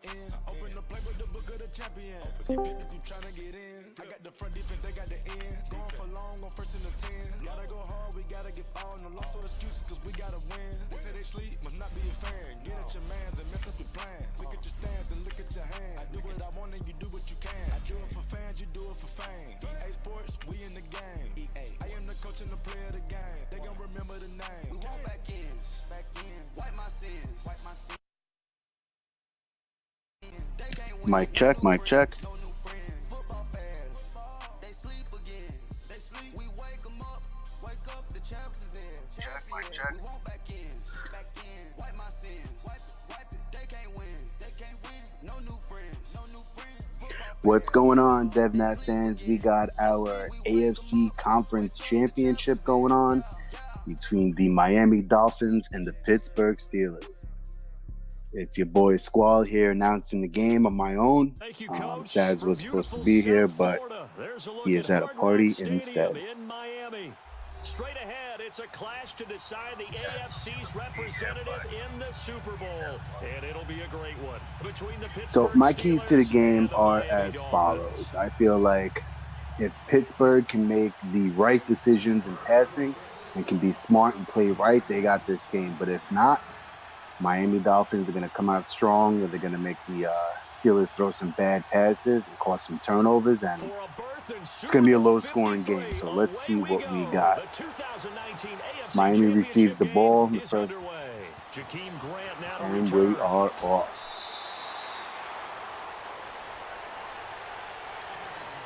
Open the play with the book of the champion. If you tryna get in, I got the front defense, they got the end. Going for long, on first and the 10. Gotta go hard, we gotta get all. No loss or excuses, cause we gotta win. They say they sleep, must not be a fan. Get at your mans and mess up your plans. Look at your stance and look at your hands. I do what I want and you do what you can. I do it for fans, you do it for fame. EA Sports, we in the game. I am the coach and the player of the game. They gon' remember the name. We want back ends, wipe my sins, Mic check, mic check. Football fans, they sleep again. They sleep. We wake them up. Wake up, the champs is in. Check, mic check. We want back ends, wipe my sins. Wipe it. They can't win. They can't win. No new friends. No new friends. What's going on, DevNat fans? We got our AFC Conference Championship going on between the Miami Dolphins and the Pittsburgh Steelers. It's your boy Squall here announcing the game on my own. Sads was supposed to be here, but he is at a party instead. In Miami. Straight ahead, it's a clash to decide the AFC's representative in the Super Bowl. And it'll be a great one. Between the So my keys to the game are as follows. I feel like if Pittsburgh can make the right decisions in passing and can be smart and play right, they got this game. But if not, Miami Dolphins are going to come out strong, or they're going to make the Steelers throw some bad passes and cause some turnovers, and it's going to be a low-scoring game. So let's see what we got. Miami receives the ball in the first, and we are off.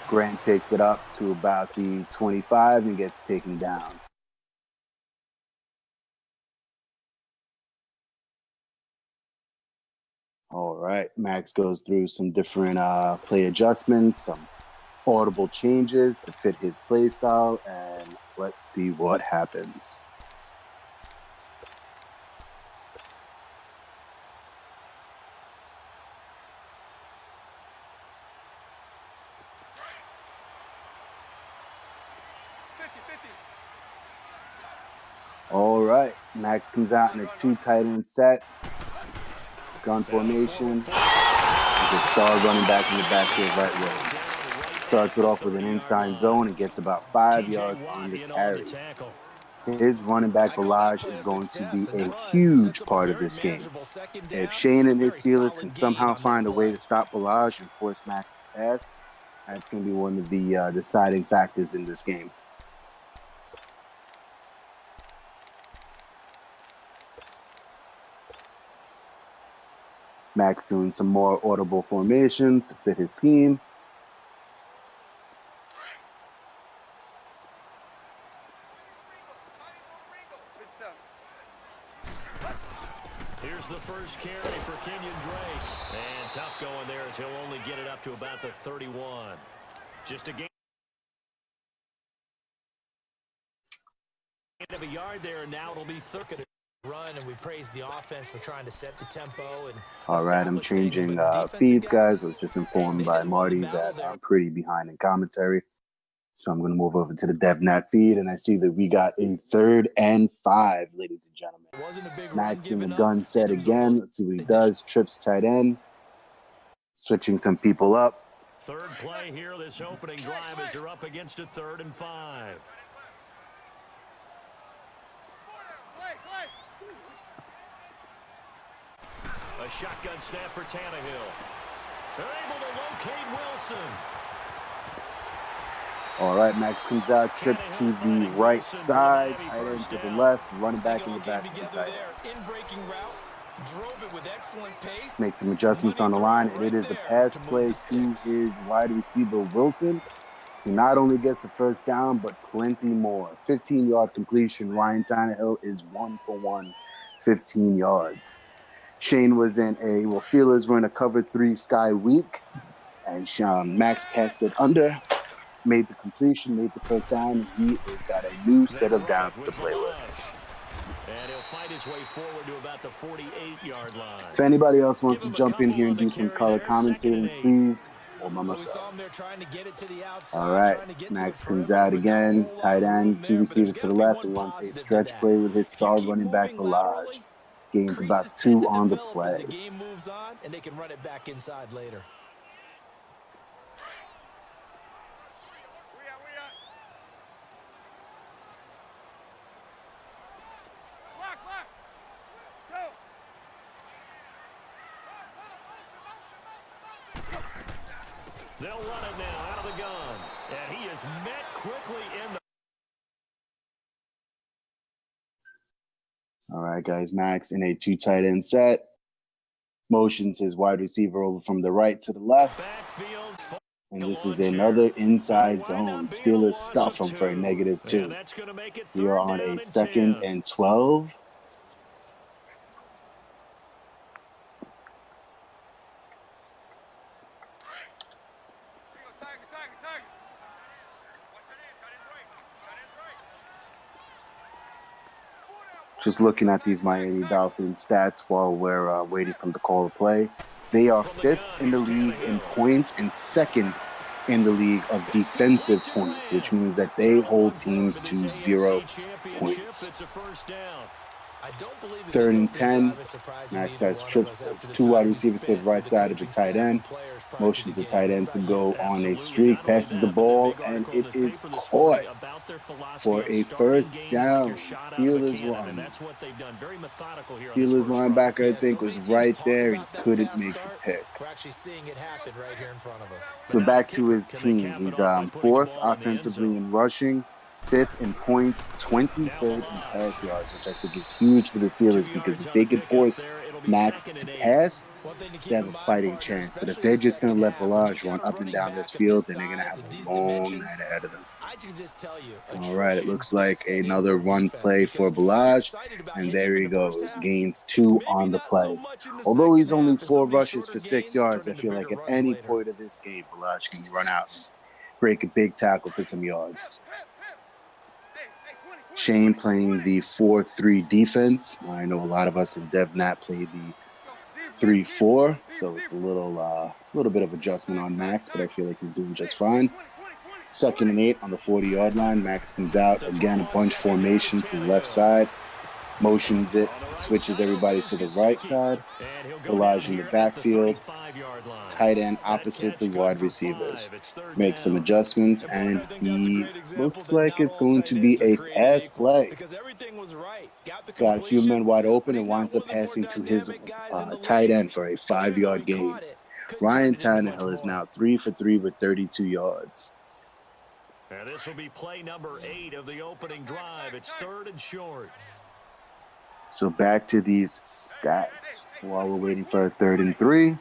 Grant takes it up to about the 25 and gets taken down. All right, Max goes through some different play adjustments, some audible changes to fit his play style, and let's see what happens. All right, Max comes out in a 2 tight end set. Gun formation. Gets star running back in the backfield right way. Starts it off with an inside zone and gets about 5 yards on the carry. His running back Balaj is going to be a huge part of this game. If Shane and his Steelers can somehow find a way to stop Balaj and force Max to pass, that's going to be one of the deciding factors in this game. Max doing some more audible formations to fit his scheme. Here's the first carry for Kenyon Drake. And tough going there as he'll only get it up to about the 31. Just a gain of a yard there, and now it'll be third. Run, and we praise the offense for trying to set the tempo. And all right, I'm changing feeds, guys. I was just informed by Marty that I'm pretty behind in commentary, so I'm going to move over to the DevNat feed, and I see that we got a 3rd and 5, ladies and gentlemen. Max in the gun set again. Let's see what he does. Trips tight end, switching some people up. Third play here, this opening drive, as they're up against a 3rd and 5. A shotgun snap for Tannehill. Able to locate Wilson. All right, Max comes out, trips to the right side, tight end to the left, running back in the back of the tight end. Make some adjustments on the line, and it is a pass play to his wide receiver, Wilson, who not only gets the first down, but plenty more. 15-yard completion. Ryan Tannehill is 1 for 1, 15 yards. Shane was in Steelers were in a cover 3 sky week, and Max passed it under, made the completion, made the first down. He has got a new set of downs to play with. And he'll fight his way forward to about the 48-yard line. If anybody else wants to jump in here and do some color commentating, please, or by myself. All right, Max comes out again, tight end, 2 receivers to the left, and runs a stretch play with his star running back, Balaj. gains about 2 on the play. As the game moves on, and they can run it back inside later. They'll run it now out of the gun. And he is met quickly in the... All right, guys. Max in a 2 tight end set. Motions his wide receiver over from the right to the left. And this is another inside zone. Steelers stuff him for a -2. We are on a 2nd and 12. Just looking at these Miami Dolphins stats while we're waiting for the call to play. They are 5th in the league in points and 2nd in the league of defensive points, which means that they hold teams to 0 points. 3rd and 10. Max has trips 2 wide receivers to the right side of the tight end. Motions the tight end to go on a streak. Passes the ball, and it is caught for a 1st down. Steelers linebacker, I think, was right there. He couldn't make the pick. So back to his team. He's 4th offensively in rushing, 5th in points, 23rd in pass yards, which I think is huge for the Steelers because if they can force Max to pass, they have a fighting chance. But if they're just going to let Ballage run up and down this field, then they're going to have a long night ahead of them. All right, it looks like another run play for Ballage, and there he goes. Gains 2 on the play. Although he's only 4 rushes for 6 yards, I feel like at any point of this game, Ballage can run out and break a big tackle for some yards. Shane playing the 4-3 defense. I know a lot of us in DevNat play the 3-4, so it's a little bit of adjustment on Max, but I feel like he's doing just fine. 2nd and 8 on the 40-yard line. Max comes out again, a bunch formation to the left side, motions it, switches everybody to the right side. Ballage in the backfield. Tight end opposite the wide receivers. Makes some adjustments, and he looks like it's going to be a pass play. He's got a few men wide open and winds up passing to his tight end for a 5-yard gain. Ryan Tannehill is now 3 for 3 with 32 yards. And this will be play number 8 of the opening drive. It's 3rd and short. So back to these stats while we're waiting for a 3rd and 3.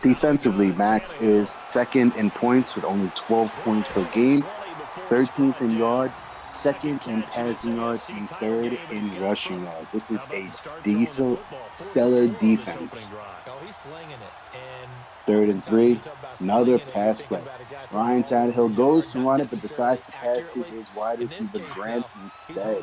Defensively, Max is 2nd in points with only 12 points per game, 13th in yards, 2nd in passing yards, and 3rd in rushing yards. This is a decent, stellar defense. 3rd and 3, another pass play. Ryan Tannehill goes to run it, but decides to pass to his wide receiver Grant instead.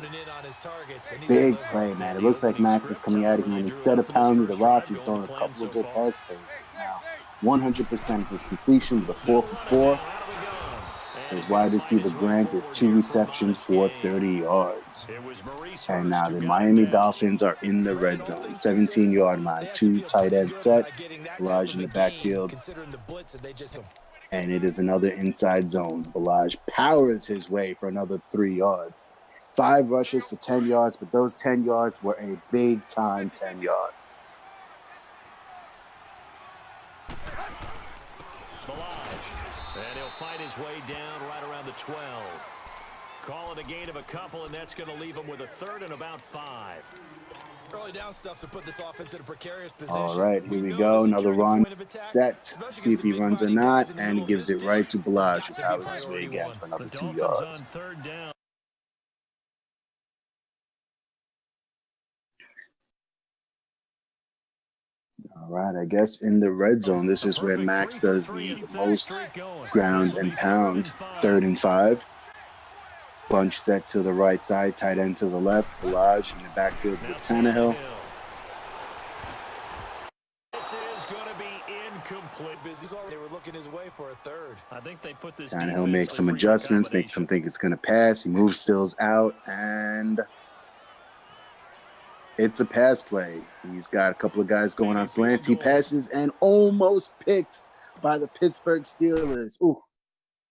Big play, man. It looks like Max is coming at him, and instead of pounding the rock, he's throwing a couple of good pass plays. Now, 100% of his completion with a 4 for 4. His wide receiver Grant is 2 receptions for 30 yards. And now the Miami Dolphins are in the red zone. 17-yard line, 2 tight end set. Ballage in the backfield. And it is another inside zone. Ballage powers his way for another 3 yards. 5 rushes for 10 yards, but those 10 yards were a big-time 10 yards. And he'll fight his way down right around the 12. Call it a gain of a couple, and that's going to leave him with a 3rd and about 5. Early down stuff to put this offense in a precarious position. All right, here we go. Another run set. See if he runs or not, and he gives it right to Ballage, who powers his way again for another 2 yards. All right, I guess in the red zone, this is where Max does the most ground and pound. 3rd and 5. Bunch set to the right side, tight end to the left. Ballage in the backfield with Tannehill. This is going to be incomplete. They were looking his way for a 3rd. I think they put this. Tannehill makes some adjustments, makes him think it's going to pass. He moves Stills out, and It's a pass play. He's got a couple of guys going on slants. He passes and almost picked by the Pittsburgh Steelers. Ooh,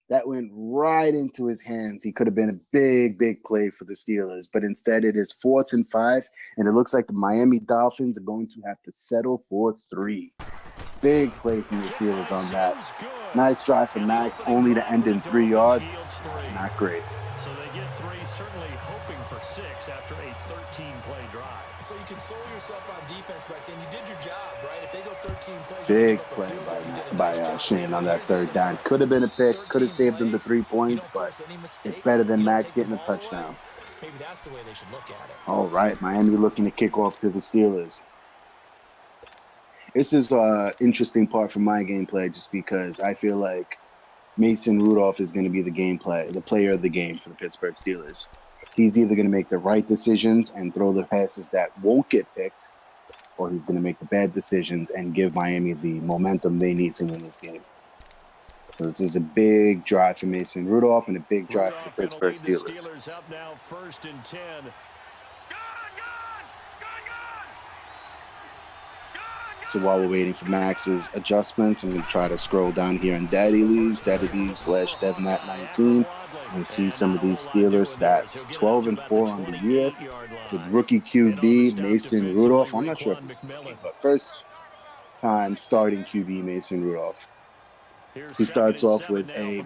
that went right into his hands. He could have been a big, big play for the Steelers, but instead it is 4th and 5, and it looks like the Miami Dolphins are going to have to settle for 3. Big play from the Steelers on that. Nice drive for Max, only to end in 3 yards. Not great. So they get 3, certainly hoping for 6 after a 13-play drive. So you console yourself on defense by saying you did your job, right? If they go 13 plays, big play by Shane on that 3rd down. Could have been a pick, could have saved them the 3 points, but it's better than Max getting a touchdown. Maybe that's the way they should look at it. All right, Miami looking to kick off to the Steelers. This is an interesting part for my gameplay just because I feel like Mason Rudolph is going to be the player of the game for the Pittsburgh Steelers. He's either going to make the right decisions and throw the passes that won't get picked, or he's going to make the bad decisions and give Miami the momentum they need to win this game. So this is a big drive for Mason Rudolph and a big drive for the Pittsburgh Steelers. Steelers up now, 1st and 10. So while we're waiting for Max's adjustments, I'm going to try to scroll down here in Daddy Leagues, DaddyLeagues/DevNat19, and see some of these Steelers stats. 12 and 4 on the year with rookie QB Mason Rudolph. I'm not sure if it's rookie, but first time starting QB Mason Rudolph. He starts off with a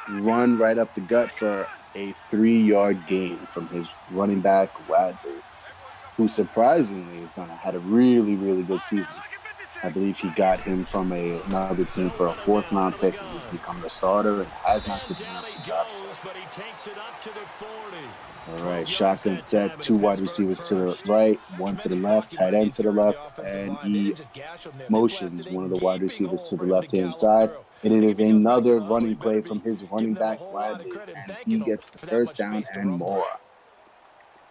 run right up the gut for a 3-yard gain from his running back Wadley, who surprisingly had a really, really good season. I believe he got him from another team for a 4th-round pick, and he's become the starter and has not continued to drop since. All right, shotgun set, 2 wide receivers to the right, 1 to the left, tight end to the left, and he motions one of the wide receivers to the left-hand side. And it is another running play from his running back, Wadley, and he gets the 1st down and more.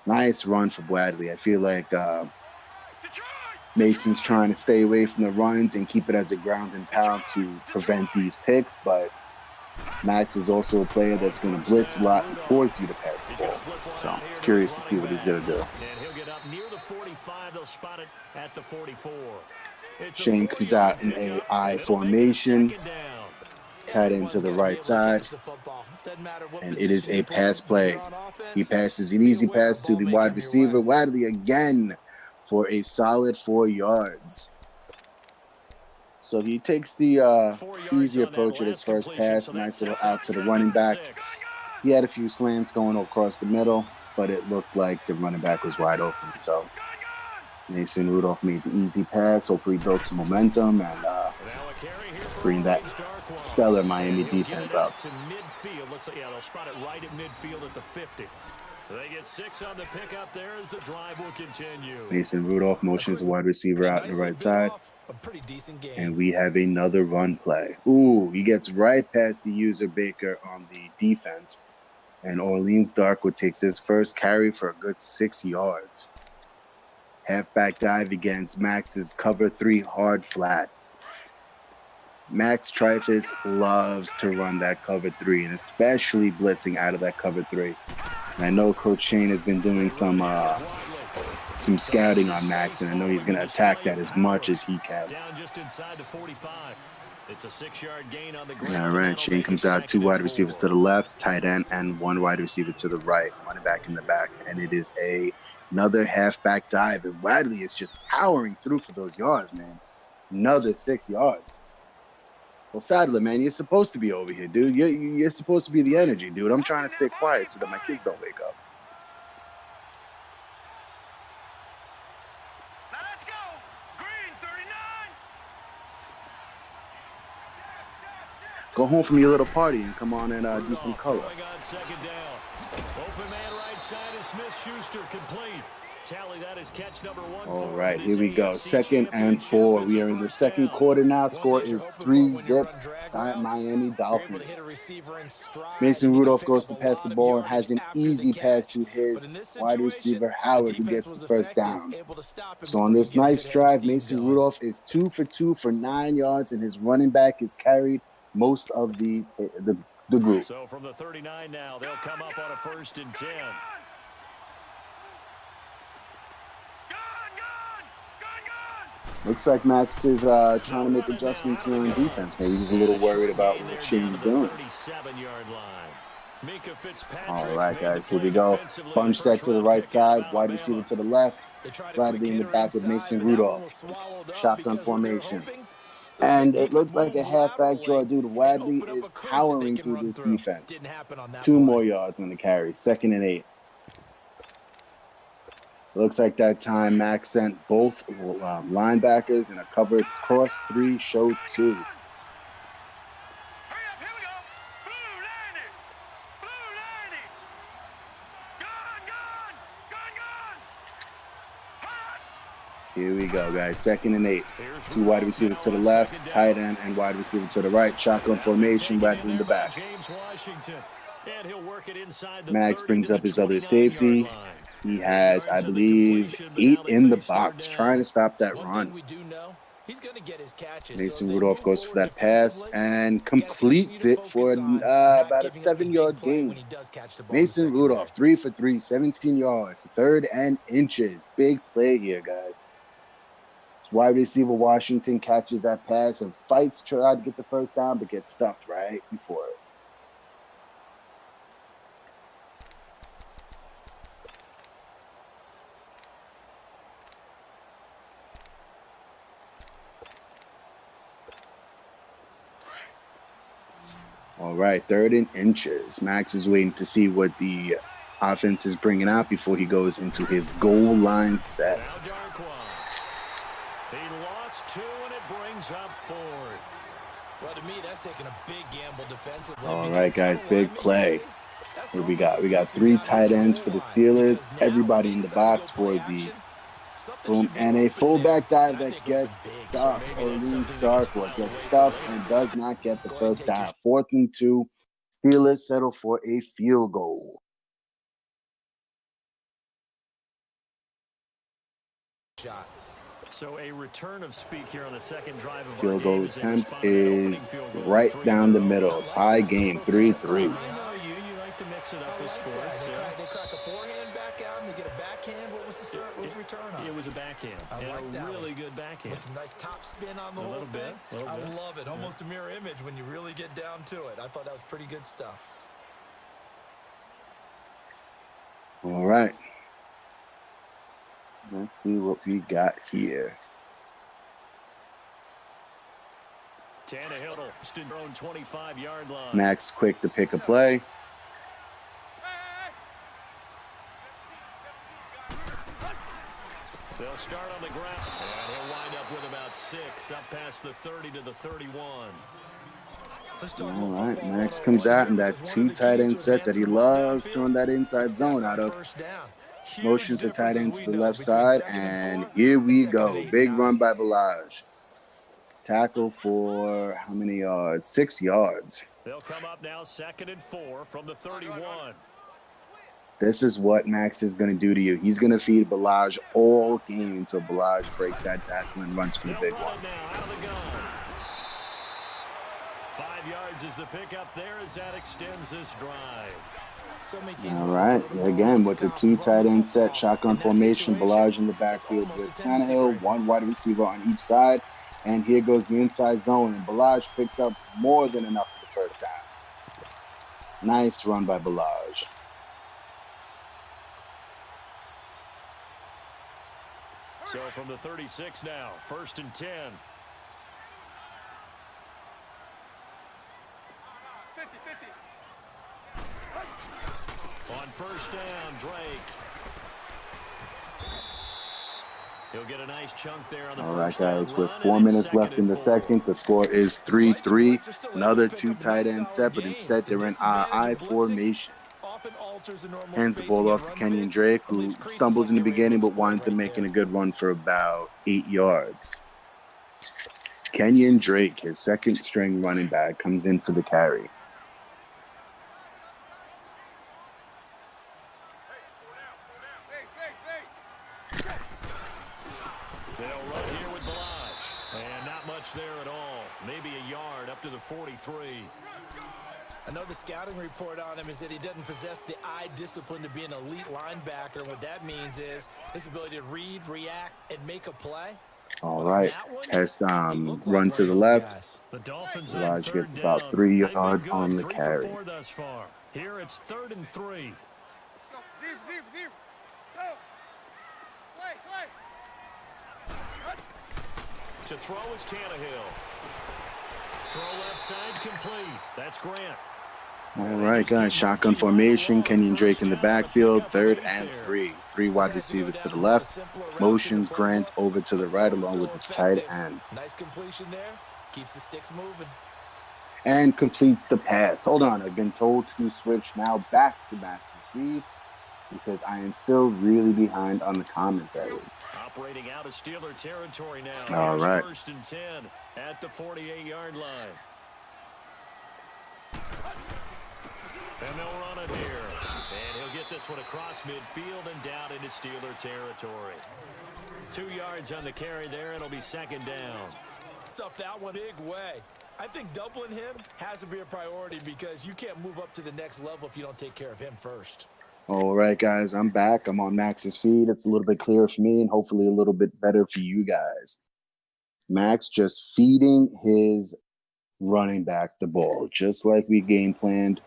Nice run for Wadley. I feel like Mason's trying to stay away from the runs and keep it as a ground and pound to prevent these picks, but Max is also a player that's going to blitz a lot and force you to pass the ball. So I'm curious to see what he's going to do. And he'll get up near the 45. They'll spot it at the 44. Shane comes out in a I formation, tight end to the right side, and it is a pass play. He passes an easy pass to the wide receiver, Wadley, again for a solid 4 yards. So he takes the easy approach at his first pass, nice little out to the running back. He had a few slants going across the middle, but it looked like the running back was wide open. So Mason Rudolph made the easy pass, hopefully built some momentum and bring that stellar Miami defense up. Looks like, they'll spot it right at midfield at the 50. They get 6 on the pickup there as the drive will continue. Mason Rudolph motions the wide receiver out on the right side. And we have another run play. Ooh, he gets right past the user Baker on the defense. And Orleans Darkwood takes his first carry for a good 6 yards. Halfback dive against Max's cover 3 hard flat. Max Trifus loves to run that cover 3, and especially blitzing out of that cover 3. And I know Coach Shane has been doing some scouting on Max, and I know he's going to attack that as much as he can. Down just inside the 45. It's a 6-yard gain on the ground. All right, Shane comes out, 2 wide receivers to the left, tight end, and 1 wide receiver to the right, running back in the back. And it is another halfback dive, and Wadley is just powering through for those yards, man. Another 6 yards. Well, Sadler, man, you're supposed to be over here, dude. You're supposed to be the energy, dude. I'm trying to stay quiet so that my kids don't wake up. Now let's go. Green 39. Go home from your little party and come on and do some color. Open man right side is Smith-Schuster complete. Tally that is catch number 1. All right, here we go. 2nd and 4. We are in the second quarter now. Score is 3-zip. Miami Dolphins. Mason Rudolph goes to pass the ball and has an easy pass to his wide receiver Howard, who gets the first down. So on this nice drive, Mason Rudolph is 2 for 2 for 9 yards, and his running back is carried most of the group. So from the 39 now, they'll come up on a 1st and 10. Looks like Max is trying to make adjustments here on defense. Maybe he's a little worried about what Shimmy's doing. All right, guys, here we go. Bunch set to the right side, wide receiver to the left. Flatly in the back with Mason Rudolph. Shotgun formation. And it looked like a halfback draw due to Wadley is powering through this defense. 2 more yards on the carry, 2nd and 8. Looks like that time Max sent both linebackers in a covered cross 3, show 2. Here we go, guys. 2nd and 8. 2 wide receivers to the left, tight end and wide receiver to the right. Shotgun formation, Wadley in the back. Max brings up his other safety. He has, I believe, 8 in the box, trying to stop that run. Mason Rudolph goes for that pass and completes it for about a 7-yard gain. Mason Rudolph, 3 for 3, 17 yards, 3rd and inches. Big play here, guys. Wide receiver Washington catches that pass and fights to try to get the first down, but gets stuffed right before it. All right, 3rd and inches. Max is waiting to see what the offense is bringing out before he goes into his goal line set. He lost 2, and it brings up 4th. Well, to me, that's taking a big gamble defensively. All right, guys, big play. What we got? We got 3 tight ends for the Steelers. Everybody in the box for the boom, and a fullback dive that gets stuffed, or Lee Starkwood gets stuffed and does not get the first down. 4th and 2. Steelers settle for a field goal. So a return of speak here on the 2nd drive of field goal attempt is right down the middle. Tie game, 3-3. You like to mix it up with sports. They crack a forehand back out and they get a backhand. What was the return on? It was a backhand. I like that really one. good backhand. With some nice top spin on the A whole little thing. bit. I love it. Almost a mirror image when you really get down to it. I thought that was pretty good stuff. All right. Let's see what we got here. Tannehill, own 25-yard line. Max quick to pick a play. They'll start on the ground, and he'll wind up with about 6, up past the 30 to the 31. All right, Max comes out in that 2 tight end set that he loves, throwing that inside zone out of. Motions the tight end to the left side, and here we go. Big run by Balaj. Tackle for how many yards? 6 yards. They'll come up now 2nd and 4 from the 31. This is what Max is going to do to you. He's going to feed Balaj all game until Balaj breaks that tackle and runs for the big one. 5 yards is the pickup there as that extends this drive. All right, again with the 2 tight end set, shotgun formation, Balaj in the backfield with Tannehill, 1 wide receiver on each side, and here goes the inside zone, and Balaj picks up more than enough for the first down. Nice run by Balaj. So from the 36 now, 1st and 10. 50-50. On 1st down, Drake. He'll get a nice chunk there on the All right, first down guys, with run, 4 and minutes it's left in the 2nd and 4. second, the score is 3-3. Another 2 tight end set, but instead they're in I formation. Hands the ball off to Kenyon Drake, who stumbles in the beginning but winds up making a good run for about 8 yards. Kenyon Drake, his 2nd string running back, comes in for the carry. They'll run here with Balaj. And not much there at all. Maybe a yard up to the 43. I know the scouting report on him is that he doesn't possess the eye discipline to be an elite linebacker. And what that means is his ability to read, react, and make a play. All But on right. that one, Test he looked run like to one the of those left. guys. The Dolphins on Elijah third gets about down. 3 They've been yards good, on the 3 for carry. 4 thus far. Here it's 3rd and 3. To throw is Tannehill. Throw left side complete. That's Grant. All right, guys. Shotgun formation. Kenyon Drake in the backfield. 3rd and 3. 3 wide receivers to the left. Motions Grant over to the right along with his tight end. Nice completion there. Keeps the sticks moving. And completes the pass. Hold on. I've been told to switch now back to Max's feed because I am still really behind on the commentary. Operating out of Steeler territory now. All right. 1st and 10 at the 48-yard line. And they'll run it here. And he'll get this one across midfield and down into Steeler territory. 2 yards on the carry there. It'll be 2nd down. Up that one big way. I think doubling him has to be a priority because you can't move up to the next level if you don't take care of him first. All right, guys, I'm back. I'm on Max's feed. It's a little bit clearer for me and hopefully a little bit better for you guys. Max just feeding his running back the ball, just like we game planned,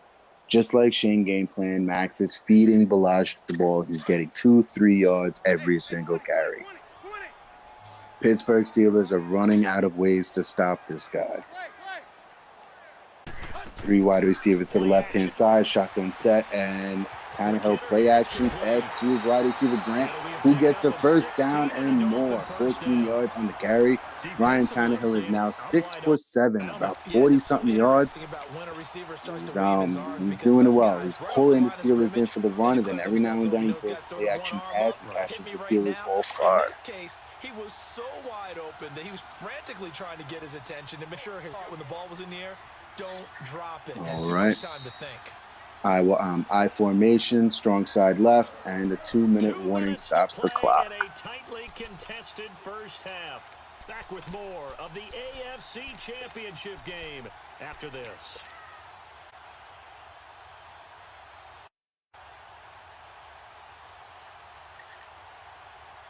just like Shane game planned. Max is feeding Balazs the ball. He's getting 2-3 yards every single carry. Pittsburgh Steelers are running out of ways to stop this guy. 3 wide receivers to the left-hand side, shotgun set, and Tannehill play action pass to his wide receiver Grant, who gets a 1st down and more. 14 yards on the carry. Ryan Tannehill is now 6'7", about 40-something yards. He's doing it well. He's pulling the Steelers in for the run, and then every now and then he throws a play action pass and catches the Steelers off guard. He was so wide open that he was frantically trying to get his attention to make sure when the ball was in the air, don't drop it. All too right. much time to think. I formation, strong side left, and a 2-minute warning stops the clock. In a tightly contested first half. Back with more of the AFC Championship game after this.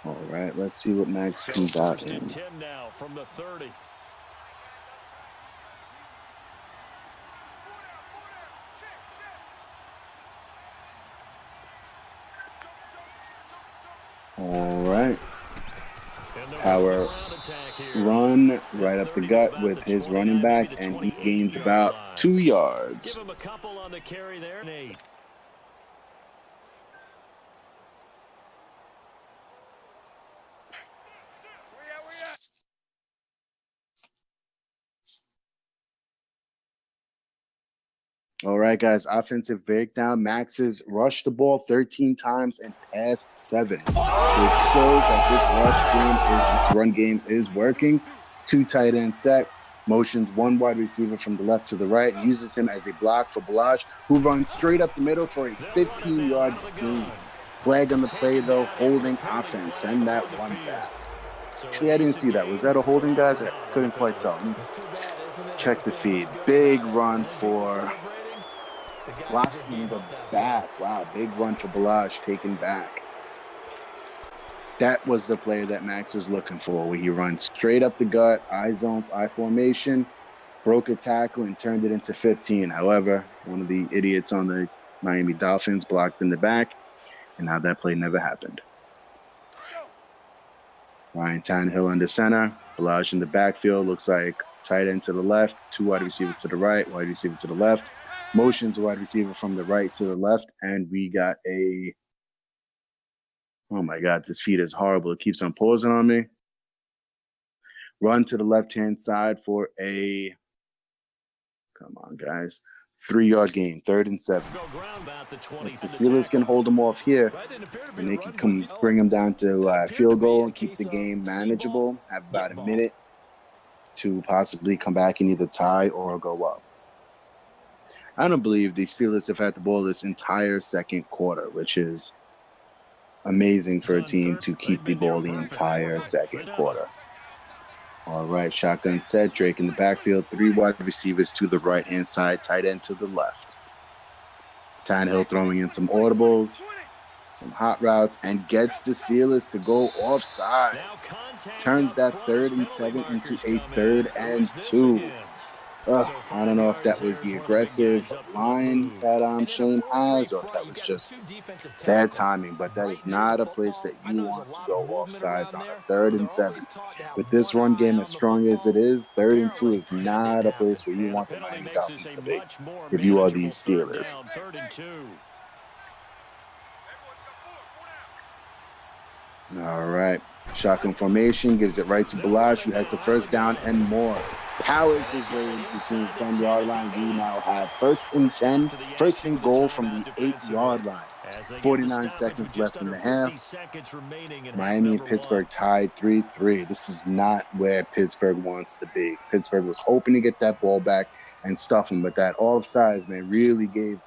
All right, let's see what Max comes out in. 10 now from the 30. All right. Power run right up the gut with his running back, and he gains about 2 yards. Give him a couple on the carry there. 8. All right, guys, offensive breakdown. Max has rushed the ball 13 times and passed 7, which shows that this run game is working. 2 tight end set, motions 1 wide receiver from the left to the right, uses him as a block for Balazs, who runs straight up the middle for a 15-yard gain. Flag on the play, though, holding offense. Send that one back. Actually, I didn't see that. Was that a holding, guys? I couldn't quite tell. Check the feed. Big run for blocked in the back. Wow, big run for Balazs, taken back. That was the play that Max was looking for, where he runs straight up the gut, I zone, I formation, broke a tackle, and turned it into 15. However, one of the idiots on the Miami Dolphins blocked in the back, and now that play never happened. Ryan Tannehill under center, Balazs in the backfield, looks like tight end to the left, 2 wide receivers to the right, wide receiver to the left. Motions a wide receiver from the right to the left, and we got a, oh my God, this feed is horrible. It keeps on pausing on me. Run to the left-hand side for a, come on, guys, 3-yard gain, 3rd and 7. If the Steelers can hold them off here, and they can bring them down to field goal and keep the game manageable, have about a minute to possibly come back and either tie or go up. I don't believe the Steelers have had the ball this entire second quarter, which is amazing for a team to keep the ball the entire second quarter. All right, shotgun set, Drake in the backfield, 3 wide receivers to the right-hand side, tight end to the left. Tannehill throwing in some audibles, Some hot routes and gets the Steelers to go offsides. Turns that 3rd and 7 into a 3rd and 2. I don't know if that was the aggressive line that Shane has or if that was just bad timing, but that is not a place that you want to go offsides on a 3rd and 7. With this run game as strong as it is, 3rd and 2 is not a place where you want the Miami Dolphins to be if you are these Steelers. All right. Shotgun formation gives it right to Ballage, who has the first down and more. Powers his way between the 10-yard line. We now have 1st and 10, 1st and goal from the 8-yard line. 49 seconds left in the half. Miami and Pittsburgh tied 3-3. This is not where Pittsburgh wants to be. Pittsburgh was hoping to get that ball back and stuff them, but that offsides, man, really gave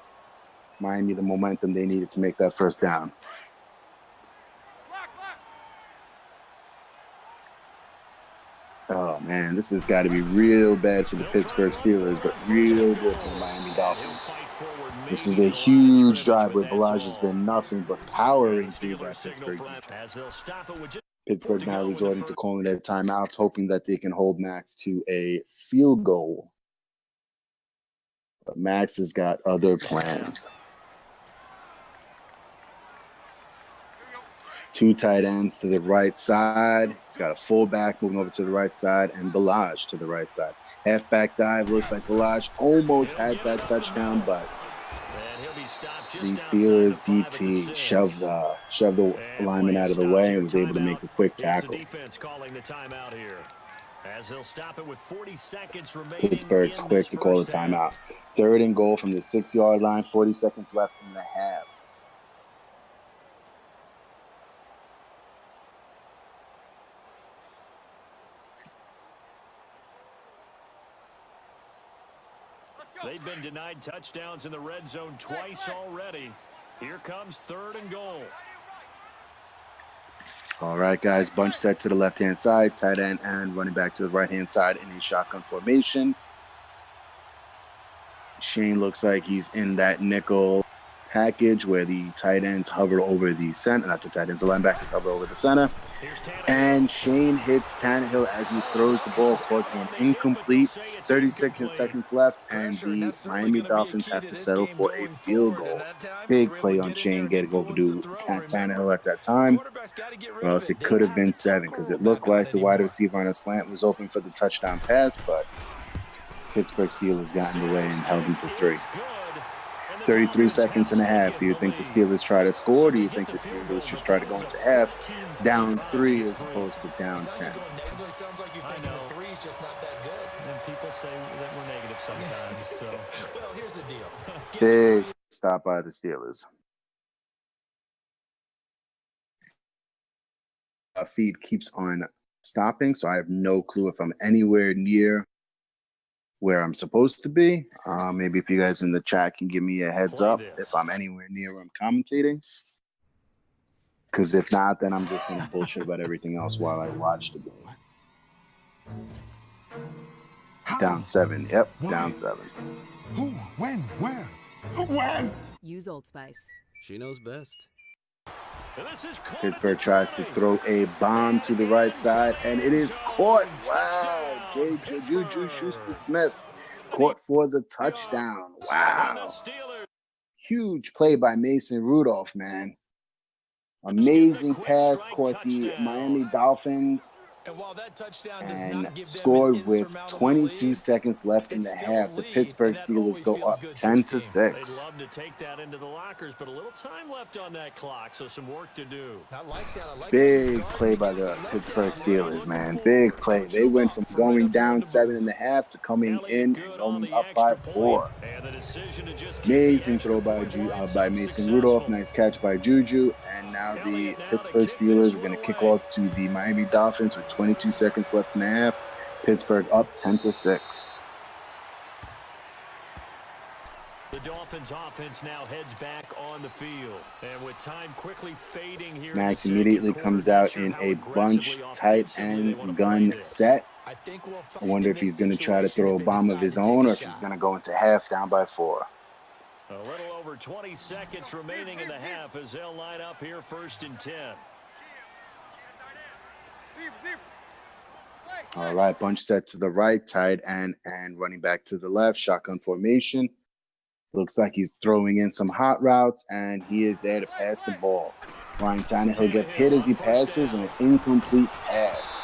Miami the momentum they needed to make that first down. Oh, man, this has got to be real bad for the Pittsburgh Steelers, but real good for the Miami Dolphins. This is a huge drive where Ballage has been nothing but powering through that Pittsburgh defense. Pittsburgh now resorting to calling their timeouts, hoping that they can hold Max to a field goal. But Max has got other plans. 2 tight ends to the right side. He's got a fullback moving over to the right side and Ballage to the right side. Halfback dive. Looks like Ballage almost had that touchdown, but the Steelers DT shoved the lineman out of the way and was able to make the quick tackle. Pittsburgh's quick to call a timeout. 3rd and goal from the 6-yard line. 40 seconds left in the half. They've been denied touchdowns in the red zone twice already. Here comes 3rd and goal. All right, guys. Bunch set to the left-hand side. Tight end and running back to the right-hand side in a shotgun formation. Shane looks like he's in that nickel package where the tight ends hover over the center. Not the tight ends, the linebackers hover over the center. And Shane hits Tannehill as he throws the ball, causing an incomplete. 36 seconds left, and the Miami Dolphins have to settle for a field goal. Big play on Shane getting over to Tannehill at that time. Or else it could have been 7 because it looked like the wide receiver on a slant was open for the touchdown pass, but Pittsburgh Steelers got in the way and held him to 3. 33 seconds and a half. Do you think the Steelers try to score? Or do you think the Steelers just try to go into half down 3 as opposed to down 10? I know. 3 is just not that good. And people say that we're negative sometimes. So. Well, here's the deal. Big stop by the Steelers. Feed keeps on stopping, so I have no clue if I'm anywhere near where I'm supposed to be. Maybe if you guys in the chat can give me a heads up if I'm anywhere near where I'm commentating. Because if not, then I'm just going to bullshit about everything else while I watch the game. Down 7. Yep, down 7. Who? When? Where? When? Use Old Spice. She knows best. Pittsburgh tries to throw a bomb to the right side, and it is caught. Wow. Juju Schuster-Smith caught for the touchdown. Wow. Huge play by Mason Rudolph, man. Amazing pass, caught the Miami Dolphins and scored with 22 seconds left in the half. The Pittsburgh Steelers go up 10-6. They'd love to take that into the lockers, but a little time left on that clock, so some work to do. Big play by the Pittsburgh Steelers, man. Big play. They went from going down 7.5 to coming in and going up by 4. Amazing throw by Mason Rudolph. Nice catch by Juju. And now the Pittsburgh Steelers are going to kick off to the Miami Dolphins with 22 seconds left in the half. Pittsburgh up 10-6. The Dolphins offense now heads back on the field. And with time quickly fading here, Max immediately comes out in a bunch tight end gun set. I wonder if he's going to try to throw a bomb of his own or if he's going to go into half down by 4. A little over 20 seconds remaining in the half as they'll line up here 1st and 10. All right, bunch set to the right, tight end and running back to the left, shotgun formation. Looks like he's throwing in some hot routes, and he is there to pass the ball. Ryan Tannehill gets hit as he passes, and an incomplete pass.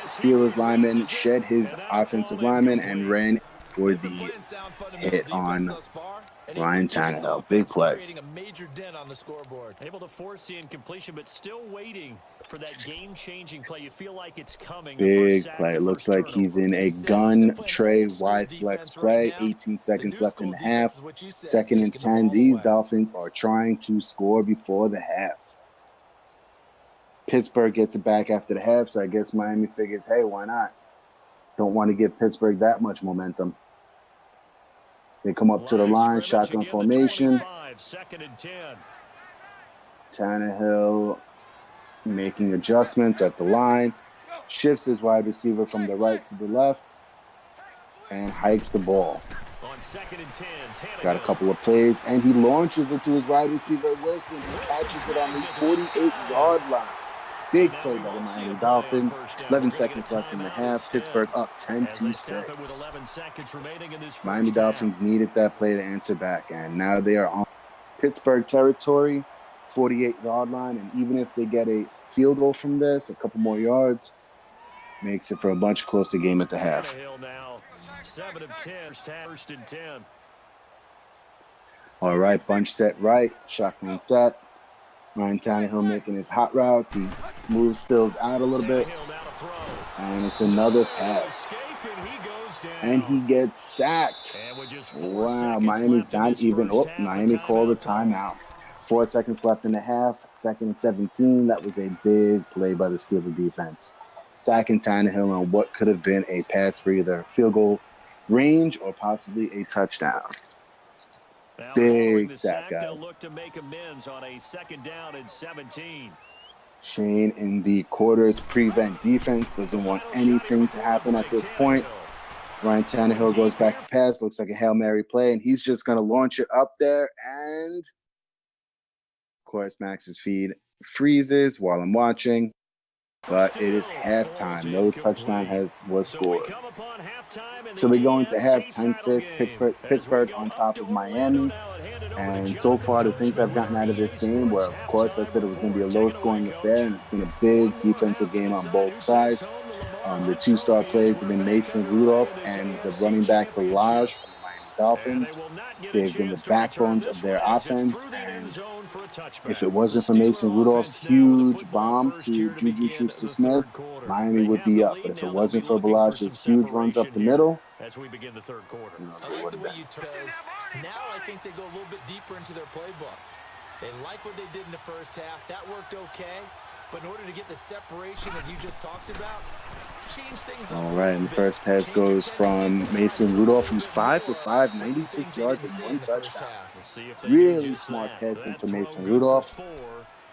Steelers lineman shed his offensive lineman and ran for the hit on Ryan Tannehill. Big play. Able to force the incompletion, but still waiting for that game-changing play. You feel like it's coming. Big play. It looks like he's in a gun tray wide flex play. 18 seconds left in the half. 2nd and 10. These Dolphins are trying to score before the half. Pittsburgh gets it back after the half, so I guess Miami figures, hey, why not? Don't want to give Pittsburgh that much momentum. They come up to the line, shotgun formation. 2nd and 10. Tannehill making adjustments at the line, shifts his wide receiver from the right to the left, and hikes the ball. On 2nd and 10, He's got a couple of plays, and he launches it to his wide receiver, Wilson. He catches it on the 48-yard line. Big play by the Miami Dolphins. 11 seconds left in the half. Pittsburgh up 10-6. Miami Dolphins needed that play to answer back, and now they are on Pittsburgh territory, 48-yard line, and even if they get a field goal from this, a couple more yards, makes it for a much closer game at the half. 7 of 10, 1st and 10. All right, bunch set right, shotgun set. Ryan Tannehill making his hot routes. He moves Stills out a little bit, and it's another pass. And he gets sacked. Wow, Miami's not even. Oh, Miami called a timeout. 4 seconds left in the half. 2nd and 17. That was a big play by the Steelers defense. Sacking Tannehill on what could have been a pass for either field goal range or possibly a touchdown. Big sack, guy. They'll look to make amends on a 2nd down and 17. Shane in the quarters prevent defense. Doesn't want anything to happen at this point. Ryan Tannehill goes back to pass. Looks like a Hail Mary play, and he's just going to launch it up there. And, of course, Max's feed freezes while I'm watching. But it is halftime. No touchdown was scored. So we go into half 10-6. Pittsburgh on top of Miami. And so far, the things I've gotten out of this game were, of course, I said it was going to be a low-scoring affair, and it's been a big defensive game on both sides. The 2-star plays have been Mason Rudolph and the running back Balaj from the Miami Dolphins. They've been the backbones of their offense, and if it wasn't for Mason Rudolph's huge bomb to Juju Schuster-Smith, Miami would be up. But if it wasn't for Balaj's huge runs up the middle, as we begin the 3rd quarter. I like the way you took this. Now I think they go a little bit deeper into their playbook. They like what they did in the first half. That worked okay. But in order to get the separation that you just talked about, change things up. All right, and the first pass goes from Mason Rudolph, who's 5 for 5, 96 yards and 1 touchdown. Really smart passing for Mason Rudolph.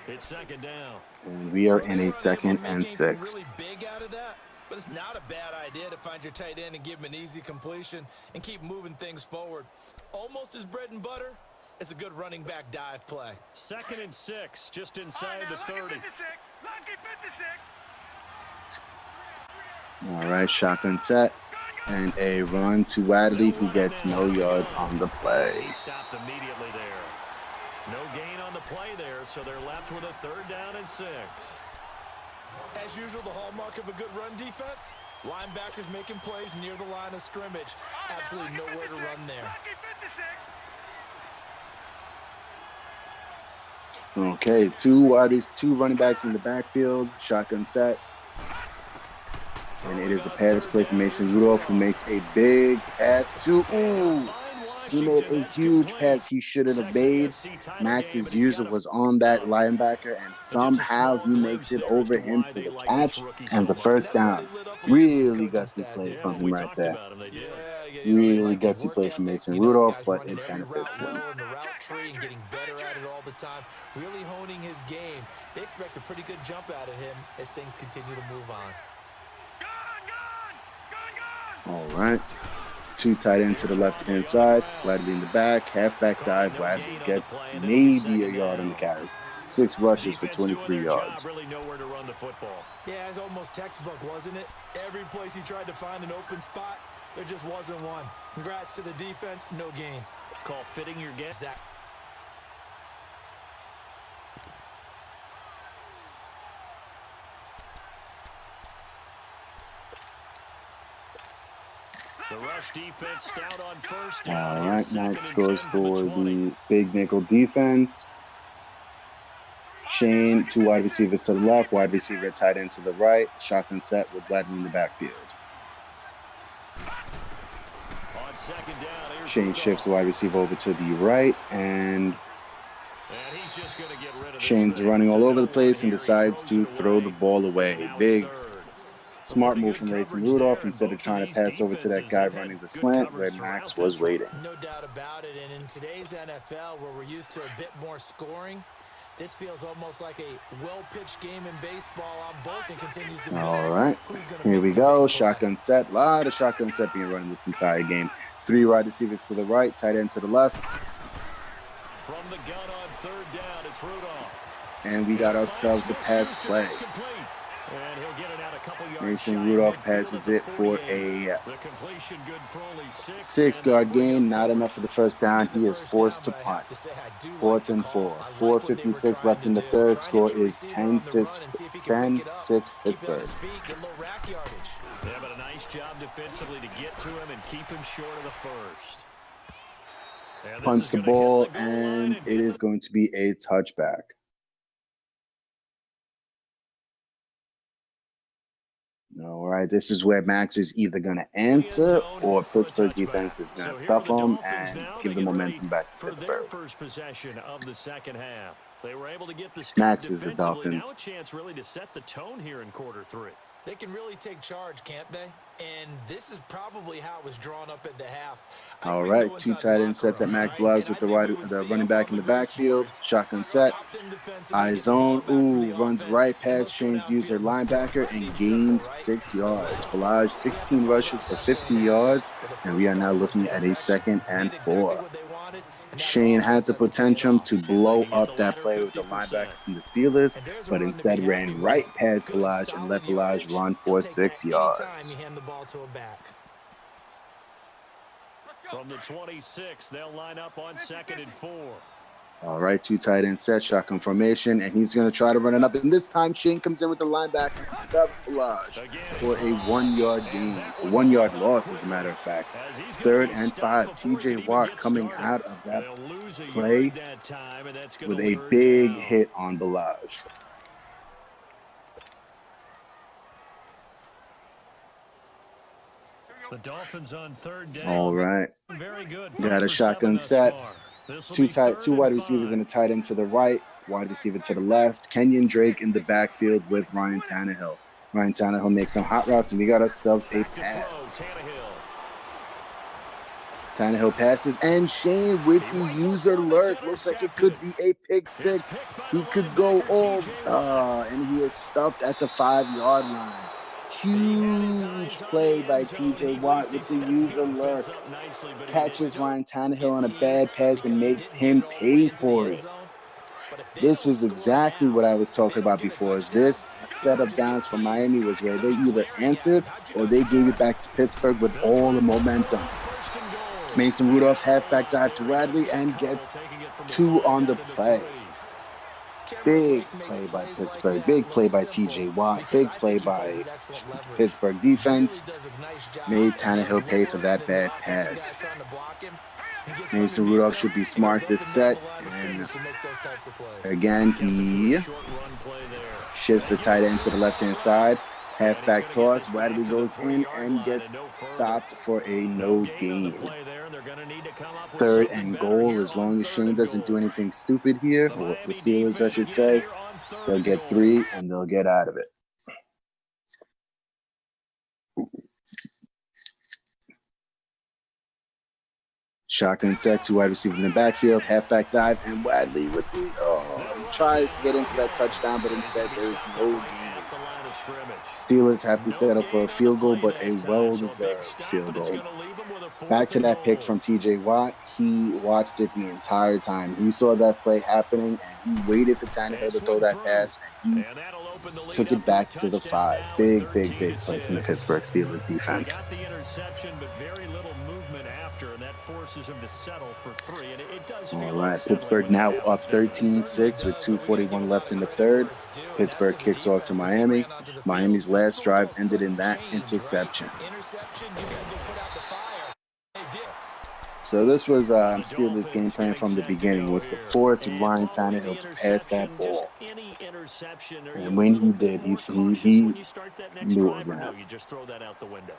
It's 2nd down. And we are in a 2nd and 6. Really big out of that, but it's not a bad idea to find your tight end and give him an easy completion and keep moving things forward. Almost his bread and butter. It's a good running back dive play. 2nd and 6, just inside the 30. All right, shotgun set. And a run to Wadley, who gets no yards on the play. He stopped immediately there. No gain on the play there, so they're left with a 3rd down and 6. As usual, the hallmark of a good run defense, linebackers making plays near the line of scrimmage. Absolutely nowhere to run there. Okay, two running backs in the backfield, shotgun set. And it is a pass play for Mason Rudolph, who makes a big pass to, he made a huge pass he shouldn't have made. Max's user was on that linebacker, and somehow he makes it over him for the catch and the 1st down. Really gutsy play from him right there. Really gutsy play from Mason Rudolph, but it benefits him. Getting better at it all the time, really honing his game. They expect a pretty good jump out of him as things continue to move on. All right. Two tight end to the left-hand side. Wadley in the back. Halfback dive. Wadley gets maybe a yard on the carry. 6 rushes for 23 yards. Really know where to run the football. Yeah, it's almost textbook, wasn't it? Every place he tried to find an open spot, there just wasn't one. Congrats to the defense, no gain. Call fitting your guess. Zach. The rush defense stout on first All down. right, Max scores for the big nickel defense. Shane, 2 wide receivers to the left, wide receiver tight end to the right. Shotgun set with Wadley in the backfield. On second down, Shane shifts the wide receiver over to the right, and he's just gonna get rid of Shane's running all over the place and decides to throw the ball away. Big, smart move from Mason Rudolph. Instead of trying to pass over to that guy running the slant where Max was waiting. No doubt about it, and in today's NFL where we're used to a bit more scoring, this feels almost like a well-pitched game in baseball on both and continues to be. All right, here we go. Shotgun set. A lot of shotgun set being run this entire game. 3 wide receivers to the right, tight end to the left. From the gun on third down, it's Rudolph. And we got ourselves a pass play. And he'll get it out a couple yards. Mason Rudolph passes it for a 6-yard gain. Not enough for the first down. He is forced to punt. 4th and 4. 4:56 left in the third. Score is 10-6 Pittsburgh. Yeah, but a nice job defensively to get to him and keep him short of the first. Punts the ball, and it is going to be a touchback. All right, this is where Max is either going to answer or Pittsburgh defense is going to stuff him and give the momentum back to Pittsburgh. First possession of the second half. They were able to get the Max is the Dolphins. Now a chance really to set the tone here in quarter 3. They can really take charge, can't they? And this is probably how it was drawn up at the half. All right, 2 tight end set that Max loves with the running back in the backfield. Shotgun set. Eye zone. Ooh, runs right past Shane's user linebacker and gains 6 yards. Balaj, 16 rushes for 50 yards. And we are now looking at a 2nd and 4. Shane had the potential to blow up that play with the linebacker from the Steelers, but instead ran right past Balaj and let Balaj run for 6 yards. From the 26, they'll line up on 2nd and 4. All right, 2 tight end set, shotgun formation, and he's going to try to run it up. And this time, Shane comes in with the linebacker and stuffs Balaj for a 1-yard gain, a 1-yard loss, as a matter of fact. 3rd and 5, T.J. Watt coming out of that play with a big hit on Balaj. The Dolphins on 3rd down. All right, Very good. got a shotgun set. 2 wide receivers and a tight end to the right, wide receiver to the left. Kenyon Drake in the backfield with Ryan Tannehill. Ryan Tannehill makes some hot routes, and we got ourselves a pass. Tannehill passes, and Shane with the user lurk. Looks like it could be a pick 6. He could go all, and he is stuffed at the 5-yard line. Huge play by T.J. Watt with the user lurk. Catches Ryan Tannehill on a bad pass and makes him pay for it. This is exactly what I was talking about before. This set of downs for Miami was where they either answered or they gave it back to Pittsburgh with all the momentum. Mason Rudolph halfback dive to Wadley and gets 2 on the play. Big play by Pittsburgh. Big play by T.J. Watt. Big play by Pittsburgh defense. Made Tannehill pay for that bad pass. Mason Rudolph should be smart this set. And again, he shifts the tight end to the left-hand side. Halfback toss. Wadley goes in and gets stopped for a no gain. 3rd and goal. As long as Shane doesn't do anything stupid here, or the Steelers, I should say, they'll get 3 and they'll get out of it. Shotgun set, 2 wide receivers in the backfield, halfback dive, and Wadley with the, tries to get in for that touchdown, but instead there is no gain. Steelers have to settle for a field goal, but a well-deserved field goal. Back to that pick from T.J. Watt. He watched it the entire time. He saw that play happening, and he waited for Tannehill to throw that pass, and he took it back to the 5. Big play from the Pittsburgh Steelers defense. Got the interception, but very little movement after, and that forces him to settle for 3. And it does feel all right, Pittsburgh now up 13-6 with 2:41 left in the third. Pittsburgh kicks off to Miami. Miami's last drive ended in that interception. So this was Steelers' game plan from the beginning. It was to force Ryan Tannehill to pass that ball. And when he did, he knew it was going to happen. You just throw that out the window.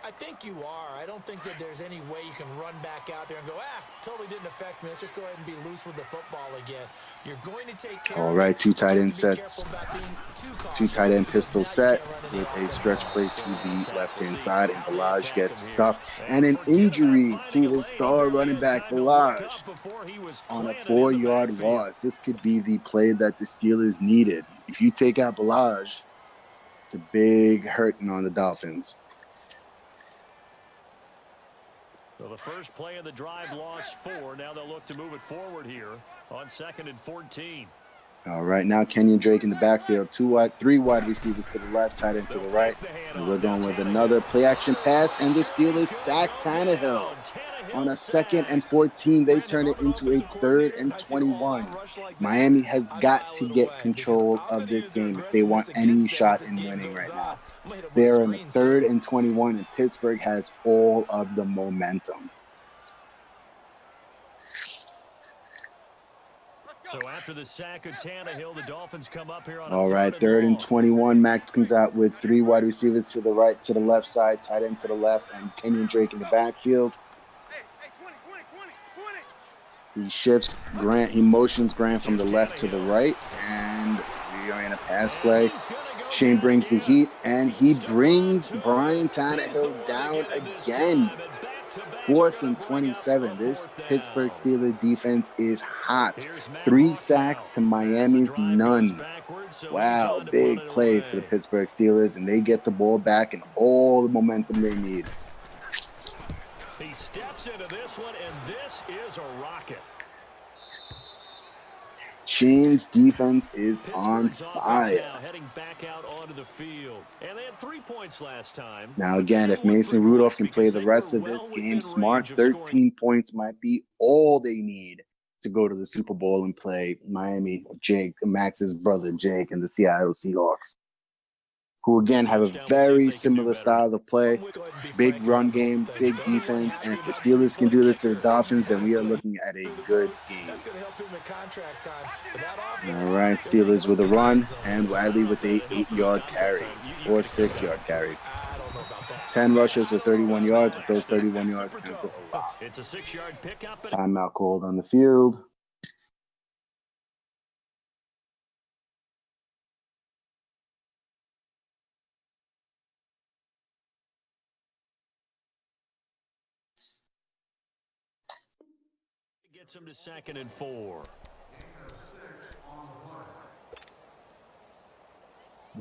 I think you are. I don't think that there's any way you can run back out there and go, totally didn't affect me. Let's just go ahead and be loose with the football again. You're going to take care all right, 2 tight end sets. 2 tight end pistol set with a stretch play to the left-hand side, and Ballage gets stuffed. And an injury to his star running back, Ballage, on a 4-yard loss. This could be the play that the Steelers needed. If you take out Ballage, it's a big hurting on the Dolphins. So the first play of the drive lost 4. Now they'll look to move it forward here on 2nd and 14. All right, now Kenyon Drake in the backfield. 3 wide receivers to the left, tight end to the right. And we're going with another play-action pass, and the Steelers sack Tannehill. On a 2nd and 14, they turn it into a 3rd and 21. Miami has got to get control of this game if they want any shot in winning right now. They're in the 3rd and 21, and Pittsburgh has all of the momentum. So after the sack of Tannehill, the Dolphins come up here on all right, 3rd and 21. Max comes out with 3 wide receivers to the right, to the left side, tight end to the left, and Kenyon Drake in the backfield. He shifts Grant. He motions Grant from the left to the right, and we are in a pass play. Shane brings the heat, and he brings Brian Tannehill down again. 4th and 27. This Pittsburgh Steelers defense is hot. 3 sacks to Miami's none. Wow, big play for the Pittsburgh Steelers, and they get the ball back and all the momentum they need. He steps into this one, and this is a rocket. Shane's defense is on fire. Heading back out onto the field. And they had 3 points last time. Now again, if Mason Rudolph can play the rest of this game smart, 13 points might be all they need to go to the Super Bowl and play Miami, Max's brother Jake, and the Seattle Seahawks, who again have a very similar style of play. Big run game, big defense, and if the Steelers can do this to the Dolphins, then we are looking at a good game. All right, Steelers with a run, and Wiley with a 8-yard carry or 6-yard carry. 10 rushes for 31 yards. With those 31 yards, going to go a lot. It's a 6-yard pickup. Timeout called on the field. Gets him to 2nd and 4.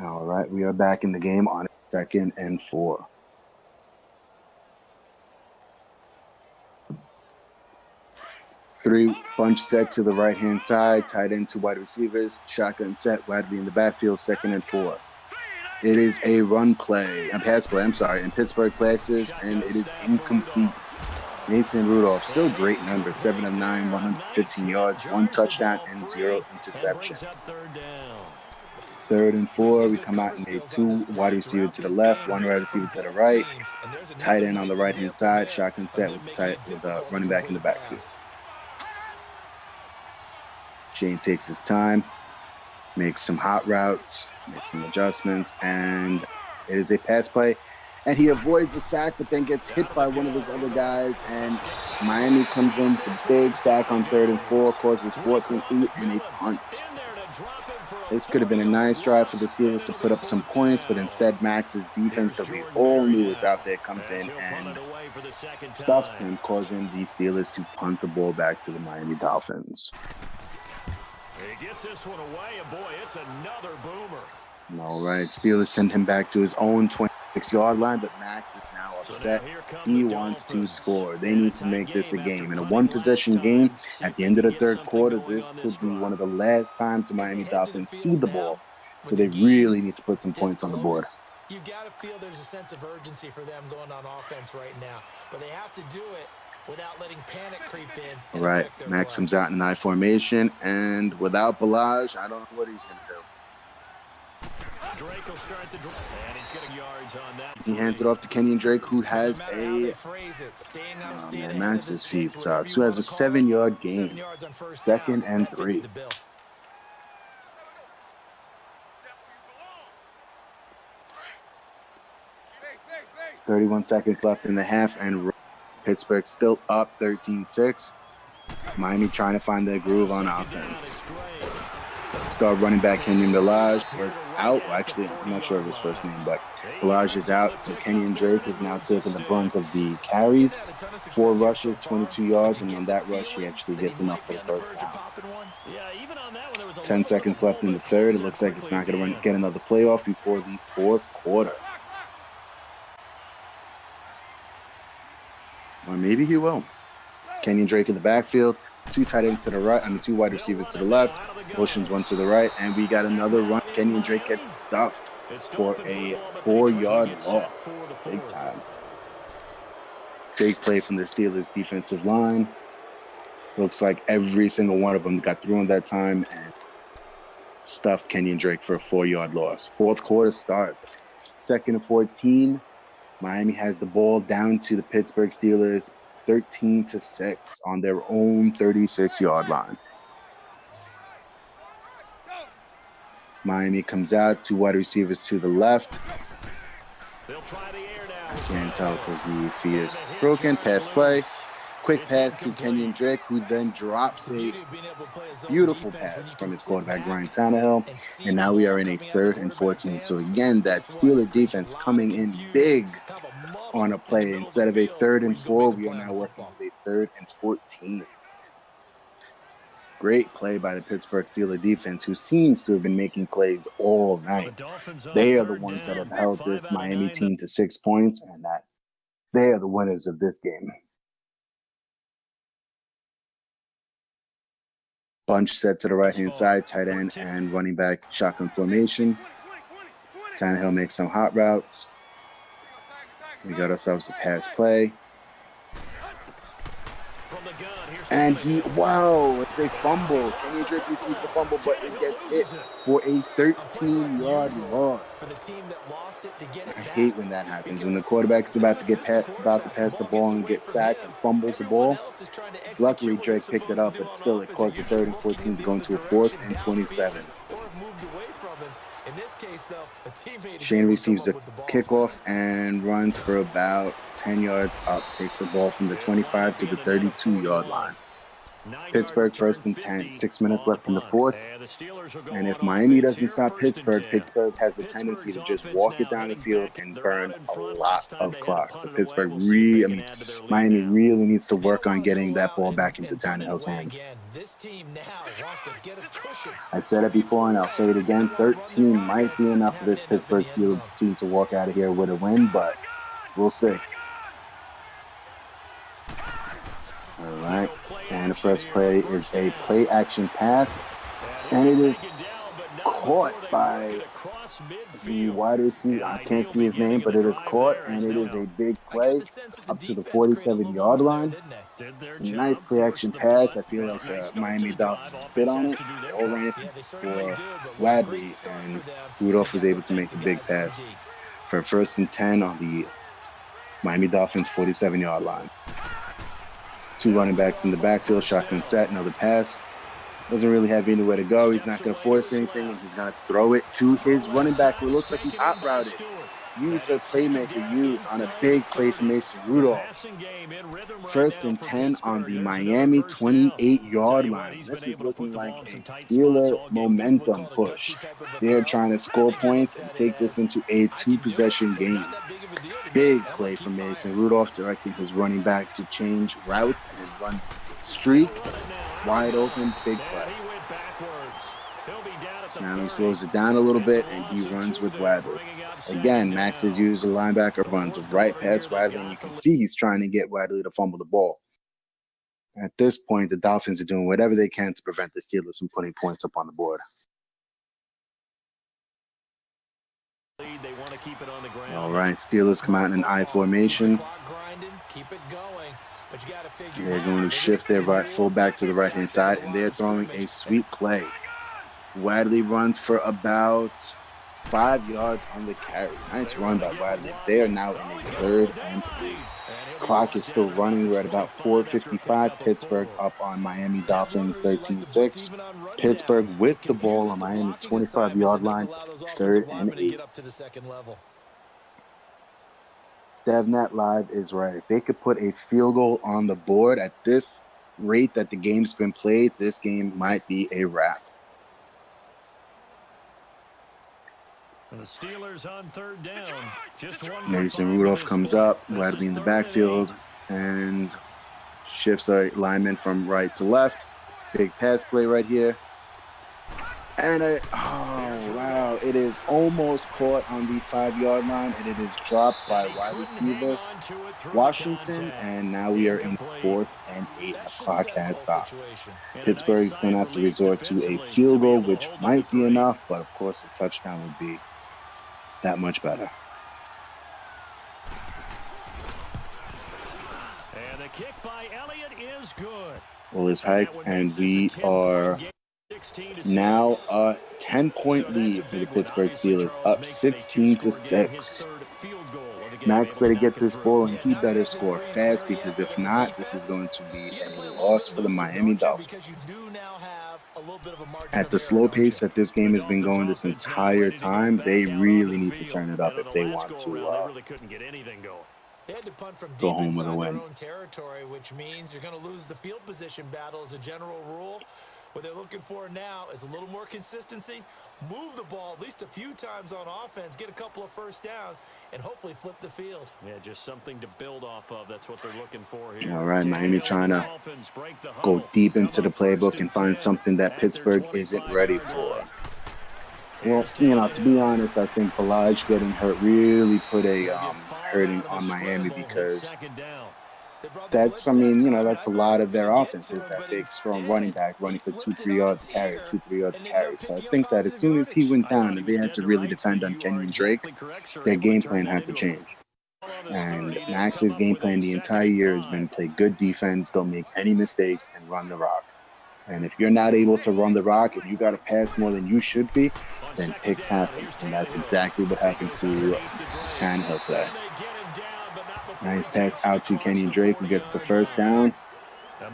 All right, we are back in the game on 2nd and 4. Three bunch set to the right-hand side, tight end to wide receivers, shotgun set, Wadley in the backfield, 2nd and 4. It is a run play, a pass play, in Pittsburgh classes, and it is incomplete. Mason Rudolph, still great number, 7 of 9, 115 yards, 1 touchdown, and 0 interceptions. 3rd and 4, we come out and a 2 wide receiver to the left, 1 wide receiver to the right, tight end on the right-hand side, shotgun set with the running back in the backfield. Shane takes his time, makes some hot routes, makes some adjustments, and it is a pass play. And he avoids a sack, but then gets hit by one of his other guys. And Miami comes in with a big sack on 3rd and 4, causes 4th and 8, and a punt. This could have been a nice drive for the Steelers to put up some points, but instead Max's defense that we all knew was out there comes in and stuffs him, causing the Steelers to punt the ball back to the Miami Dolphins. He gets this one away, and boy, it's another boomer. All right, Steelers send him back to his own 26-yard line, but Max is now upset. He wants to score. They need to make this a game. In a one-possession game, at the end of the third quarter, this could be one of the last times the Miami Dolphins see the ball. So they really need to put some points on the board. You got to feel there's a sense of urgency for them going on offense right now. But they have to do it without letting panic creep in. All right, Max comes out in I formation, and without Balaj, I don't know what he's going to do. Drake will start the drive, and he's getting yards on that. He hands it off to Kenyon Drake, who has a Max's feet sucks, who has a 7-yard gain. 2nd and 3. .31 seconds left in the half, and Pittsburgh still up 13-6. Miami trying to find their groove on offense. Star running back Kenyon Balaj was out. Well, actually, I'm not sure of his first name, but Balaj is out. So Kenyon Drake is now taking the brunt of the carries. 4 rushes, 22 yards, and on that rush, he actually gets enough for the first down. 10 seconds left in the third. It looks like it's not going to get another playoff before the fourth quarter. Or maybe he will. Kenyon Drake in the backfield. 2 tight ends to the right. 2 wide receivers to the left. Motions 1 to the right. And we got another run. Kenyon Drake gets stuffed for a 4-yard loss. Big time. Big play from the Steelers defensive line. Looks like every single one of them got through in that time and stuffed Kenyon Drake for a 4-yard loss. Fourth quarter starts. 2nd and 14. Miami has the ball down to the Pittsburgh Steelers 13-6 on their own 36-yard line. Miami comes out, 2 wide receivers to the left. I can't tell because the feed is broken. Pass play. Quick pass to Kenyon Drake, who then drops a beautiful pass from his quarterback, Ryan Tannehill. And now we are in a 3rd and 14. So again, that Steeler defense coming in big on a play. Instead of a 3rd and 4, we are now working with a 3rd and 14. Great play by the Pittsburgh Steelers defense, who seems to have been making plays all night. They are the ones that have held this Miami team to 6 points, and that they are the winners of this game. Bunch set to the right-hand side, tight end and running back shotgun formation. Tannehill makes some hot routes. We got ourselves a pass play. And it's a fumble. Kenyon Drake receives a fumble, but it gets hit for a 13-yard loss. I hate when that happens. When the quarterback is about to pass the ball and get sacked and fumbles the ball. Luckily, Drake picked it up, but still it caused a 3rd and 14 to go into a 4th and 27. Shane receives a kickoff and runs for about 10 yards up. Takes the ball from the 25 to the 32-yard line. Pittsburgh 1st and 10. 6 minutes left in the fourth. And if Miami doesn't stop Pittsburgh has a tendency to just walk it down the field and burn a lot of clock. So Miami really needs to work on getting that ball back into Tannehill's hands. I said it before and I'll say it again. 13 might be enough for this Pittsburgh Steelers team to walk out of here with a win, but we'll see. All right. And the first play is a play-action pass. And it is caught by the wide receiver. I can't see his name, but it is caught, and it is a big play up to the 47-yard line. It's a nice play-action pass. I feel like the Miami Dolphins fit on it. They all ran it for Wadley, and Rudolph was able to make the big pass for 1st and 10 on the Miami Dolphins 47-yard line. 2 running backs in the backfield, shotgun set, another pass. Doesn't really have anywhere to go. He's not going to force anything. He's going to throw it to his running back, who looks like he hot routed. Use her playmaker use on a big play for Mason Rudolph. 1st and 10 on the Miami 28-yard line. This is looking like a Steeler momentum push. They're trying to score points and take this into a 2-possession game. Big play from Mason Rudolph, directing his running back to change routes and run streak. Wide open, big play. Now he slows it down a little bit, and he runs with Wadley. Again, Max's usual linebacker runs right past Wadley, and you can see he's trying to get Wadley to fumble the ball. At this point, the Dolphins are doing whatever they can to prevent the Steelers from putting points up on the board. All right, Steelers come out in an I formation. They're going to shift their right fullback to the right-hand side, and they're throwing a sweep play. Wadley runs for about 5 yards on the carry. Nice run by Wadley. They are now in a 3rd and 3. Clock is still running. We're at about 4:55. Pittsburgh up on Miami Dolphins 13-6. Pittsburgh with the ball on Miami's 25-yard line, 3rd and 8. DevNet Live is right. If they could put a field goal on the board at this rate that the game's been played, this game might be a wrap. And the Steelers on 3rd down. Just one. Mason Rudolph comes up, Wadley in the backfield, and shifts our lineman from right to left. Big pass play right here. And oh, wow. It is almost caught on the 5-yard line, and it is dropped by wide receiver Washington. And now we are in 4th and 8. The clock has stopped. Pittsburgh is going to have to resort to a field goal, which might be enough, but of course a touchdown would be that much better. And the kick by Elliott is good. Ball is hiked, and we are now a 10-point lead for the Pittsburgh Steelers, up 16-6. Max better get this ball, and he better score fast, because if not, this is going to be a loss for the Miami Dolphins. At the slow pace that this game has been going this entire time, they really need to turn it up if they want to They had to punt from go deep home with a inside win. their own territory, which means you're going to lose the field position battle as a general rule. What they're looking for now is a little more consistency, move the ball at least a few times on offense, get a couple of first downs, and hopefully flip the field. Yeah, just something to build off of. That's what they're looking for here. All right, Miami trying to go deep into the playbook and find something that Pittsburgh isn't ready for. Well, you know, to be honest, I think Ballage getting hurt really put a hurting on Miami, because that's, I mean, you know, that's a lot of their offense is that big, strong running back running for 2-3 yards a carry, 2-3 yards a carry. So I think that as soon as he went down and they had to really defend on Kenyon Drake, their game plan had to change. And Max's game plan the entire year has been play good defense, don't make any mistakes, and run the rock. And if you're not able to run the rock, if you got to pass more than you should be, then picks happen. And that's exactly what happened to Tannehill today. Nice pass out to Kenyon Drake, who gets the first down.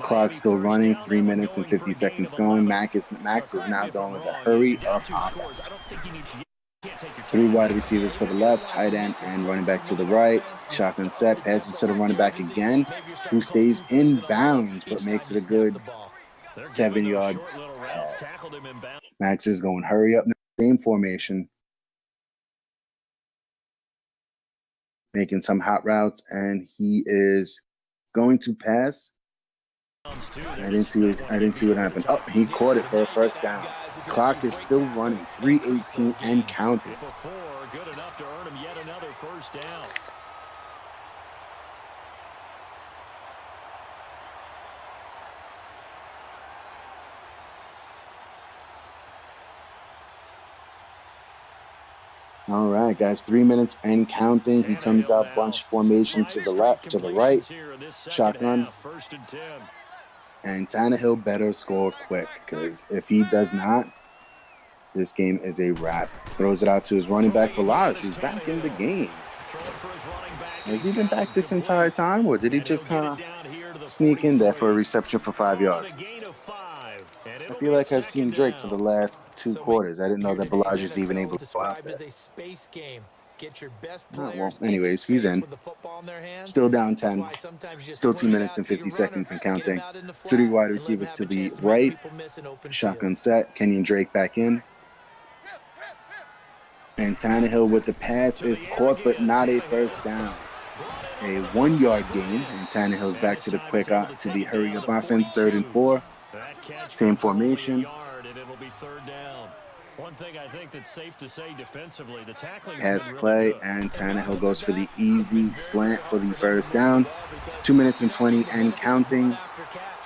Clock still running, 3 minutes and 50 seconds going. Max is now going with a hurry up offense. 3 wide receivers to the left, tight end and running back to the right. Shotgun set, passes to the running back again, who stays in bounds but makes it a good 7-yard pass. Max is going hurry up, same formation, making some hot routes, and he is going to pass. I didn't see what happened. Oh, he caught it for a first down. Clock is still running, 3:18 and counting. Good enough to earn him yet another first down. All right, guys, 3 minutes and counting. He comes out bunch formation to the left, to the right, shotgun. And Tannehill better score quick, because if he does not, this game is a wrap. Throws it out to his running back, Ballage, who's back in the game. Has he been back this entire time, or did he just kind of sneak in there for a reception for 5 yards? I feel like I've seen Drake for the last 2 quarters. I didn't know that Ballage is even able to go out there. Oh, well, anyways, he's in. Still down 10. Still 2 minutes and 50 seconds and counting. 3 wide receivers to the right. Shotgun set. Kenyon Drake back in. And Tannehill with the pass is caught, but not a first down. A 1-yard gain, and Tannehill's back to the to the hurry up offense, 3rd and 4. Same formation. one thing I think that's safe to say defensively. The tackling Pass been really play, good. and Tannehill goes for the easy slant for the first down. 2 minutes and 20 and counting.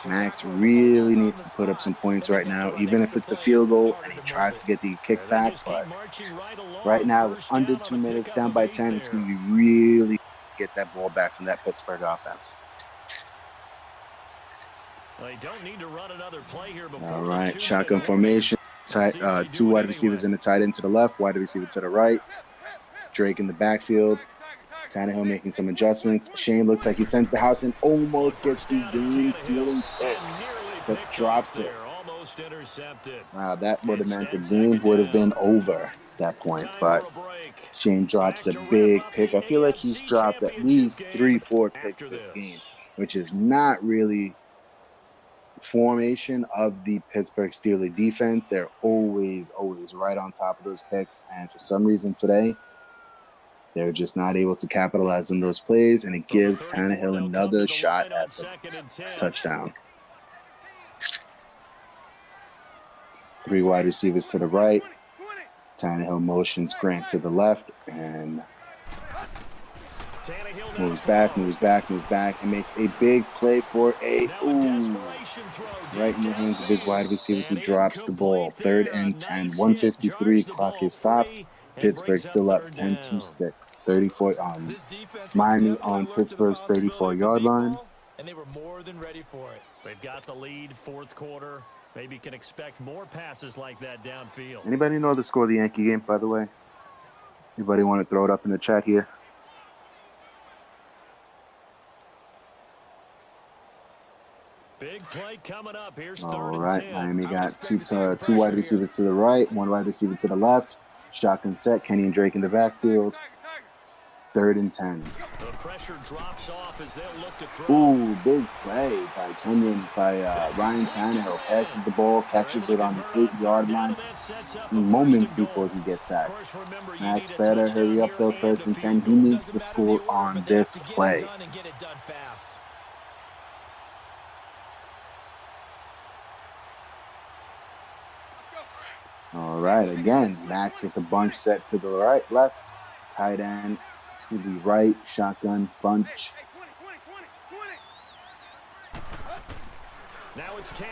Max really needs to put up some points right now, even if it's a field goal and he tries to get the kickback. But right now, with under 2 minutes, down by 10, it's going to be really to get that ball back from that Pittsburgh offense. They don't need to run another play here before All right, shotgun formation. Two wide receivers in the tight end to the left, wide receiver to the right. Drake in the backfield. Tannehill making some adjustments. Shane looks like he sends the house and almost gets the game-sealing pick, but drops it. Wow, that would have meant the game would have been over at that point, but Shane drops a big pick. I feel like he's dropped at least 3-4 picks this game, which is not really formation of the Pittsburgh Steelers defense. They're always right on top of those picks, and for some reason today, they're just not able to capitalize on those plays, and it gives Tannehill another shot at the touchdown. 3 wide receivers to the right. Tannehill motions Grant to the left and moves back, and makes a big play for right in the hands of his wide receiver who drops the ball. 3rd and 10, 1:53, clock is stopped. Pittsburgh still up 10-6, 34 on Miami on Pittsburgh's 34-yard line. And they were more than ready for it. They've got the lead, 4th quarter. Maybe can expect more passes like that downfield. Anybody know the score of the Yankee game, by the way? Anybody want to throw it up in the chat here? Big play coming up. Here's All right, Miami got two wide receivers to the right, 1 wide receiver to the left. Shotgun set, Kenny and Drake in the backfield. 3rd and 10. The pressure drops off as they'll look to throw. Ooh, big play by Ryan Tannehill. Passes the ball, catches it on the 8-yard line moments before he gets sacked. Max better hurry up though, 1st and 10. He needs to score on this play. All right, again, Max with the bunch set to the right, left, tight end to the right, shotgun bunch.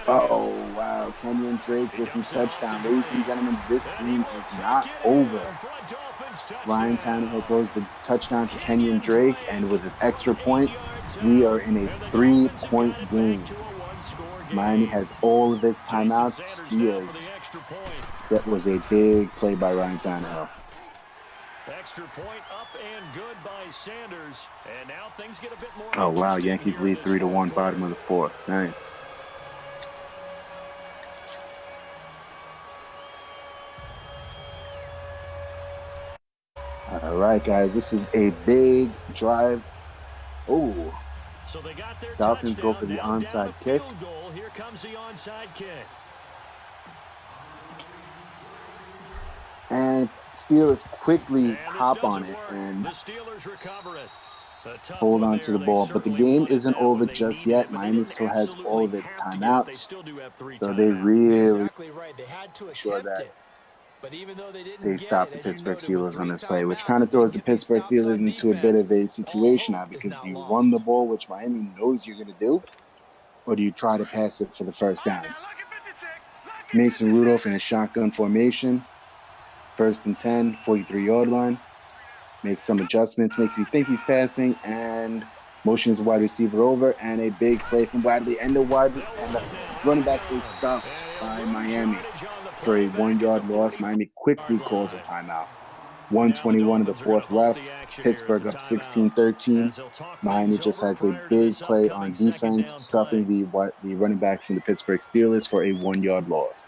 Oh, wow, Kenyon Drake with the touchdown. Ladies and gentlemen, this game is not over. Ryan Tannehill throws the touchdown to Kenyon Drake, and with an extra point, we are in a 3-point game. Miami has all of its timeouts. That was a big play by Ryan Tannehill. Extra point up and good by Sanders. And now things get a bit more. Oh, wow. Yankees lead 3-1, bottom of the 4th. Nice. All right, guys. This is a big drive. Oh. So they got their Dolphins go for the onside kick. Goal. Here comes the onside kick. And Steelers quickly hop on it and hold on to the ball. But the game isn't over just yet. Miami still has all of its timeouts. So they really sure that they stop the Pittsburgh Steelers on this play, which kind of throws the Pittsburgh Steelers into a bit of a situation now, because do you run the ball, which Miami knows you're going to do, or do you try to pass it for the first down? Mason Rudolph in a shotgun formation. 1st and 10, 43-yard line. Makes some adjustments, makes you think he's passing, and motions the wide receiver over, and a big play from Wadley. And the running back is stuffed by Miami for a 1-yard loss. Miami quickly calls a timeout. 1:21 of the 4th left. Pittsburgh up 16-13. Miami just has a big play on defense, stuffing the running back from the Pittsburgh Steelers for a 1-yard loss.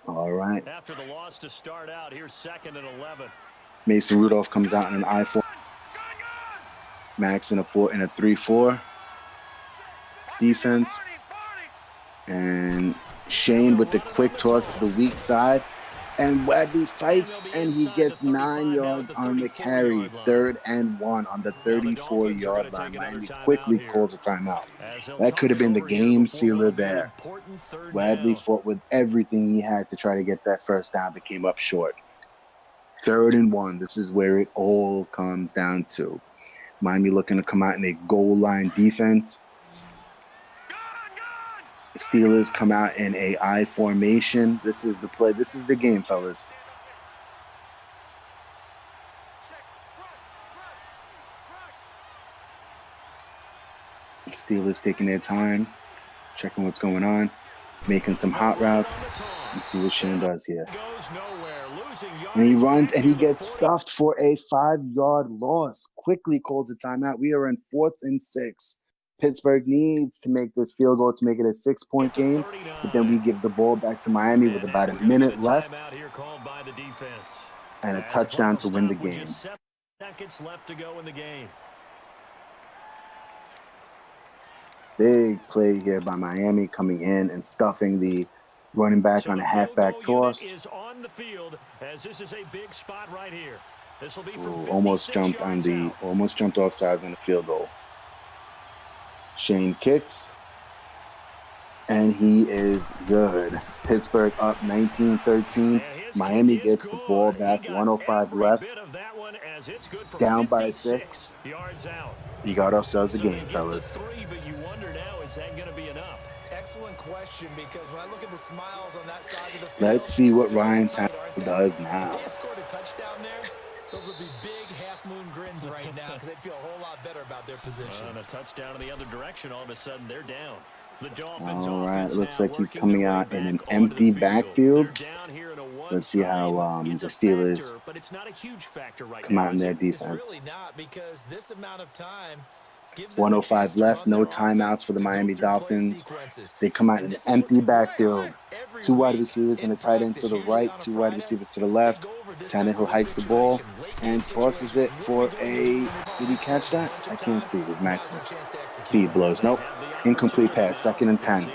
All right. After the loss to start out, here's 2nd and 11. Mason Rudolph comes out in an I-4. Max in a 3-4 defense. And Shane with the quick toss to the weak side. And Wadley fights, they'll be and he inside the gets 9 35 now at yards the on the 34-yard carry. line. 3rd and 1 on the Now the Dolphins are going 34-yard to line. take another Miami timeout quickly here, calls a timeout. as they'll That could talk have it been the over here game before what sealer will be an there. important 3rd Wadley down. fought with everything he had to try to get that first down, but came up short. 3rd and 1. This is where it all comes down to. Miami looking to come out in a goal line defense. The Steelers come out in a I formation. This is the play. This is the game, fellas. Steelers taking their time, checking what's going on, making some hot routes, and see what Shane does here. And he runs, and he gets stuffed for a 5-yard loss. Quickly calls a timeout. We are in 4th and 6. Pittsburgh needs to make this field goal to make it a 6-point game, but then we give the ball back to Miami with about a minute left and a touchdown to win the game. Seconds left to go in the game. Big play here by Miami coming in and stuffing the running back on a halfback toss. Is on the field, as this is a big spot right here. This will be almost jumped offsides on the field goal. Shane kicks, and he is good. Pittsburgh up 19-13. Miami gets the ball back, 1:05 left. Down by 6. You got ourselves a game, fellas. Is that going to be enough? Excellent question, because when I look at the smiles on that side of the field, let's see what Ryan Tannehill does now. If they had scored a touchdown there, those would be big half-moon grins right now because they'd feel a whole lot better about their position. And a touchdown in the other direction, all of a sudden they're down. The Dolphins all right, looks like he's coming out in an empty backfield. Let's see how the Steelers come out in their defense. It's really not, because this amount of time 1:05 left, no timeouts for the Miami Dolphins. They come out in an empty backfield. 2 wide receivers and a tight end to the right, 2 wide receivers to the left. Tannehill hikes the ball and tosses it for a... Did he catch that? I can't see. His Max's speed blows. Nope. Incomplete pass. 2nd and 10.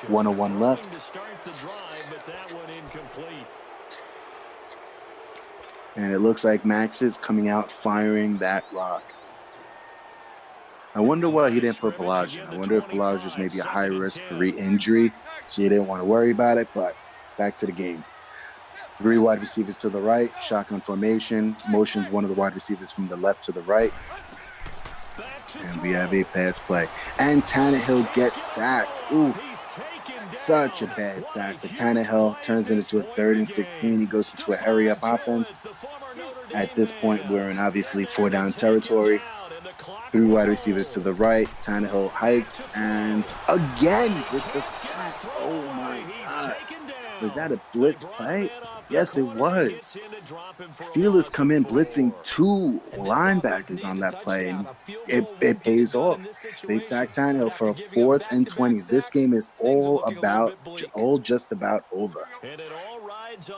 1:01 left. And it looks like Max is coming out firing that rock. I wonder why he didn't put Balaji. I wonder if Balaji is maybe a high risk for re-injury, so he didn't want to worry about it, but back to the game. 3 wide receivers to the right, shotgun formation, motions one of the wide receivers from the left to the right, and we have a pass play. And Tannehill gets sacked. Ooh, such a bad sack for Tannehill. Turns it into a 3rd and 16. He goes into a hurry-up offense. At this point, we're in obviously 4-down territory. 3 wide receivers to the right. Tannehill hikes, and again with the sack. Oh my God. Was that a blitz play? Yes, it was. Steelers come in blitzing 2 linebackers on that play, and it pays off. They sack Tannehill for a 4th and 20. This game is just about over.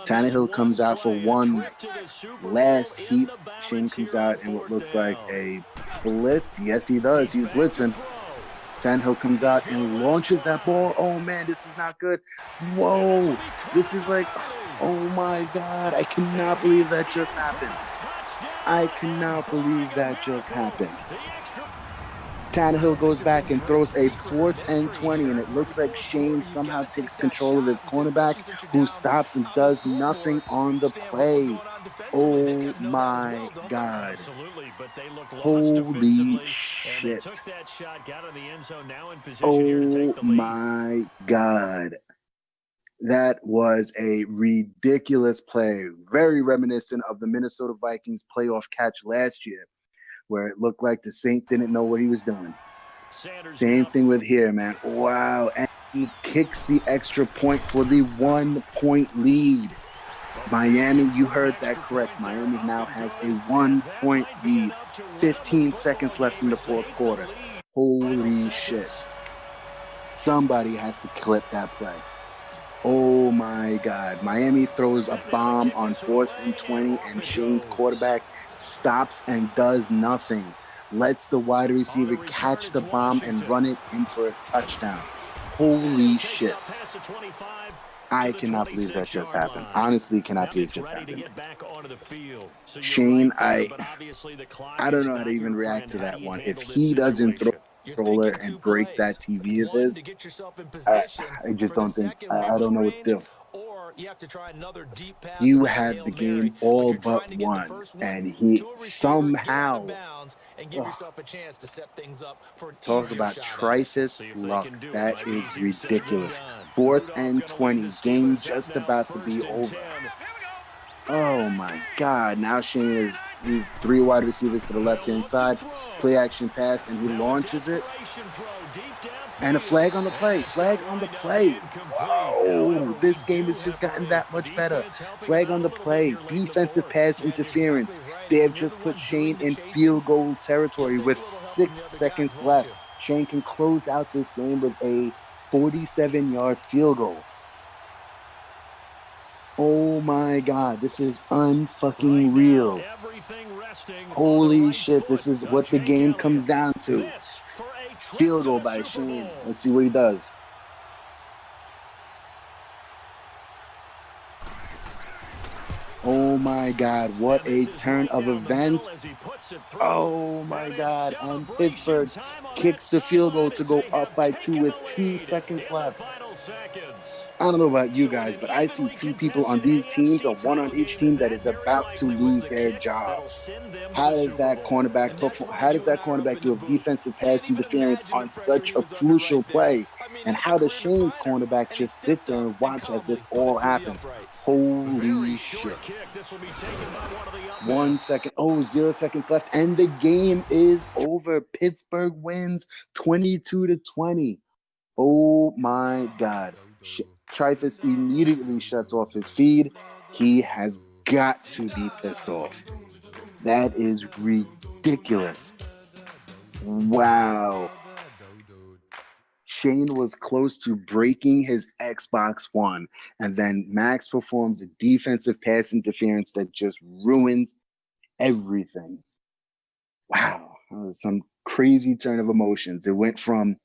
Tannehill comes out for one last heat. Shane comes out in what looks like a blitz. Yes, he does. He's blitzing. Tannehill comes out and launches that ball. Oh, man, this is not good. Whoa. This is like, oh, my God. I cannot believe that just happened. I cannot believe that just happened. Tannehill goes back and throws a 4th and 20, and it looks like Shane somehow takes control of his cornerback, who stops and does nothing on the play. Oh my God. Holy shit. Oh my God. That was a ridiculous play. Very reminiscent of the Minnesota Vikings playoff catch last year, where it looked like the Saint didn't know what he was doing. Same thing with here, man. Wow. And he kicks the extra point for the 1-point lead. Miami, you heard that correct. Miami now has a 1-point lead. 15 seconds left in the 4th quarter. Holy shit. Somebody has to clip that play. Oh my God. Miami throws a bomb on 4th and 20, and Shane's quarterback stops and does nothing. Lets the wide receiver catch the bomb and run it in for a touchdown. Holy shit. I cannot believe that just happened. Honestly, cannot believe it just Ready to happened. get back onto the field. So you're Shane, right there, but obviously the clock I don't is know how to not even your react friend. to How do that you one. If handle this he doesn't throw situation? You're the controller thinking two and break that plays. TV of One, to his, get yourself in I, position I just for the don't think second I replay don't know what to range, do. or you have to try another deep pass or You maybe a had Hail the Mary, game but all you're trying but to get the one, first one and he to a receiver, get out of somehow, bounds, and give ugh, yourself a chance to set things up for an talk easier about shot at it. We'll Trifus see if they luck. can do it. That Might be is easier said than ridiculous. done. 4th Rudolph and going to lead the 20, game Steelers up just now, about to be 1st and over. 10. Oh my God! Now Shane is he's 3 wide receivers to the left They'll hand look to side, throw. play action pass, and he Now a launches it. desperation throw deep And a downfield. flag on the play. And it's going Flag to on the wind up play. incomplete. Wow. However, we This game do has just have for gotten a that much better. defense helping them Flag out on a the little bit play. here late in the Defensive fourth. pass Yeah, you're exactly interference. right. They And have when you're the just put one doing Shane the in chasing, field goal you'll territory take a with little help from the 6 other guys, seconds won't you? left. Shane can close out this game with a 47-yard field goal. Oh my God. This is unfucking Right now, real. everything resting on the Holy right shit. foot This is of what the Jake game Elliott. comes down to. This for a trip Field to goal the by Super Shane. Bowl. Let's see what he does. Oh my God, what And this a is turn right of down the middle events. as he puts it through. Oh my And it's God. And celebration Pittsburgh time on that kicks the field goal sideline to as go they up have by 2 taken the with 2 lead seconds in the left. final seconds. I don't know about you So in guys, an but I see evenly 2 people on contested these teams, a AFC one on title each game, team that that is very about to likely was lose the their kick job. that'll send them to How the does Super that Bowl. cornerback And that's perform? why How does you and that I are up cornerback in do the a booth. defensive Can't pass even interference imagine the on pressure such he a was under crucial right there. play? I mean, And that's a how does career Shane's definer. cornerback And he just sit stepped there up and and watch as calmly this put it all through the happens? uprights. Very Holy short shit. kick. This will be taken by one of the up men. 1 second. Oh, 0 seconds left. And the game is over. Pittsburgh wins 22-20. Oh my God. Trifus immediately shuts off his feed. He has got to be pissed off. That is ridiculous. Wow. Shane was close to breaking his Xbox One, and then Max performs a defensive pass interference that just ruins everything. Wow. Some crazy turn of emotions. It went from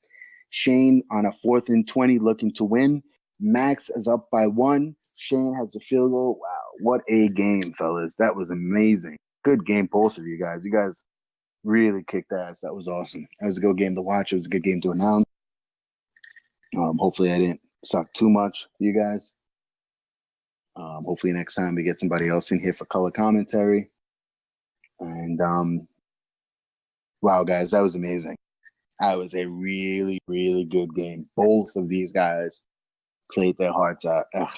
Shane on a 4th and 20 looking to win. Max is up by 1. Shane has a field goal. Wow. What a game, fellas. That was amazing. Good game, both of you guys. You guys really kicked ass. That was awesome. That was a good game to watch. It was a good game to announce. Hopefully I didn't suck too much for you guys. Hopefully next time we get somebody else in here for color commentary. And wow, guys, that was amazing. That was a really, really good game. Both of these guys played their hearts out. Ugh.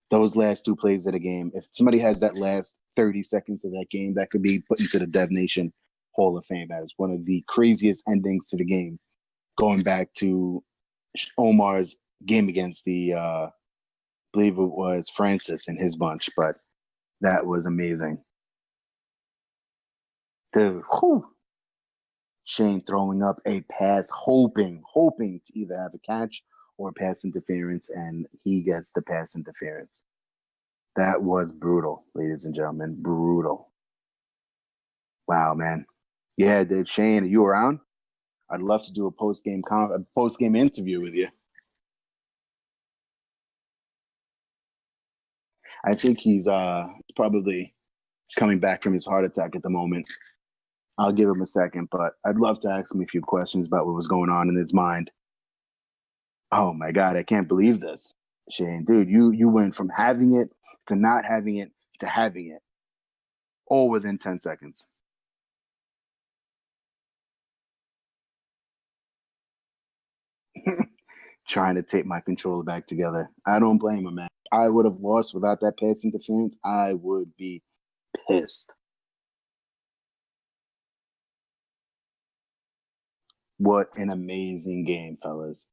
Those last 2 plays of the game, if somebody has that last 30 seconds of that game, that could be put into the Dev Nation Hall of Fame as one of the craziest endings to the game, going back to Omar's game against the, I believe it was Francis and his bunch, but that was amazing. Dude, whew. Shane throwing up a pass, hoping to either have a catch or pass interference, and he gets the pass interference. That was brutal, ladies and gentlemen. Brutal. Wow, man. Yeah, dude. Shane, are you around? I'd love to do a post-game interview with you. I think he's probably coming back from his heart attack at the moment. I'll give him a second, but I'd love to ask him a few questions about what was going on in his mind. Oh my God, I can't believe this. Shane, dude, you went from having it to not having it to having it all within 10 seconds. Trying to take my controller back together. I don't blame him, man. I would have lost without that pass interference. I would be pissed. What an amazing game, fellas.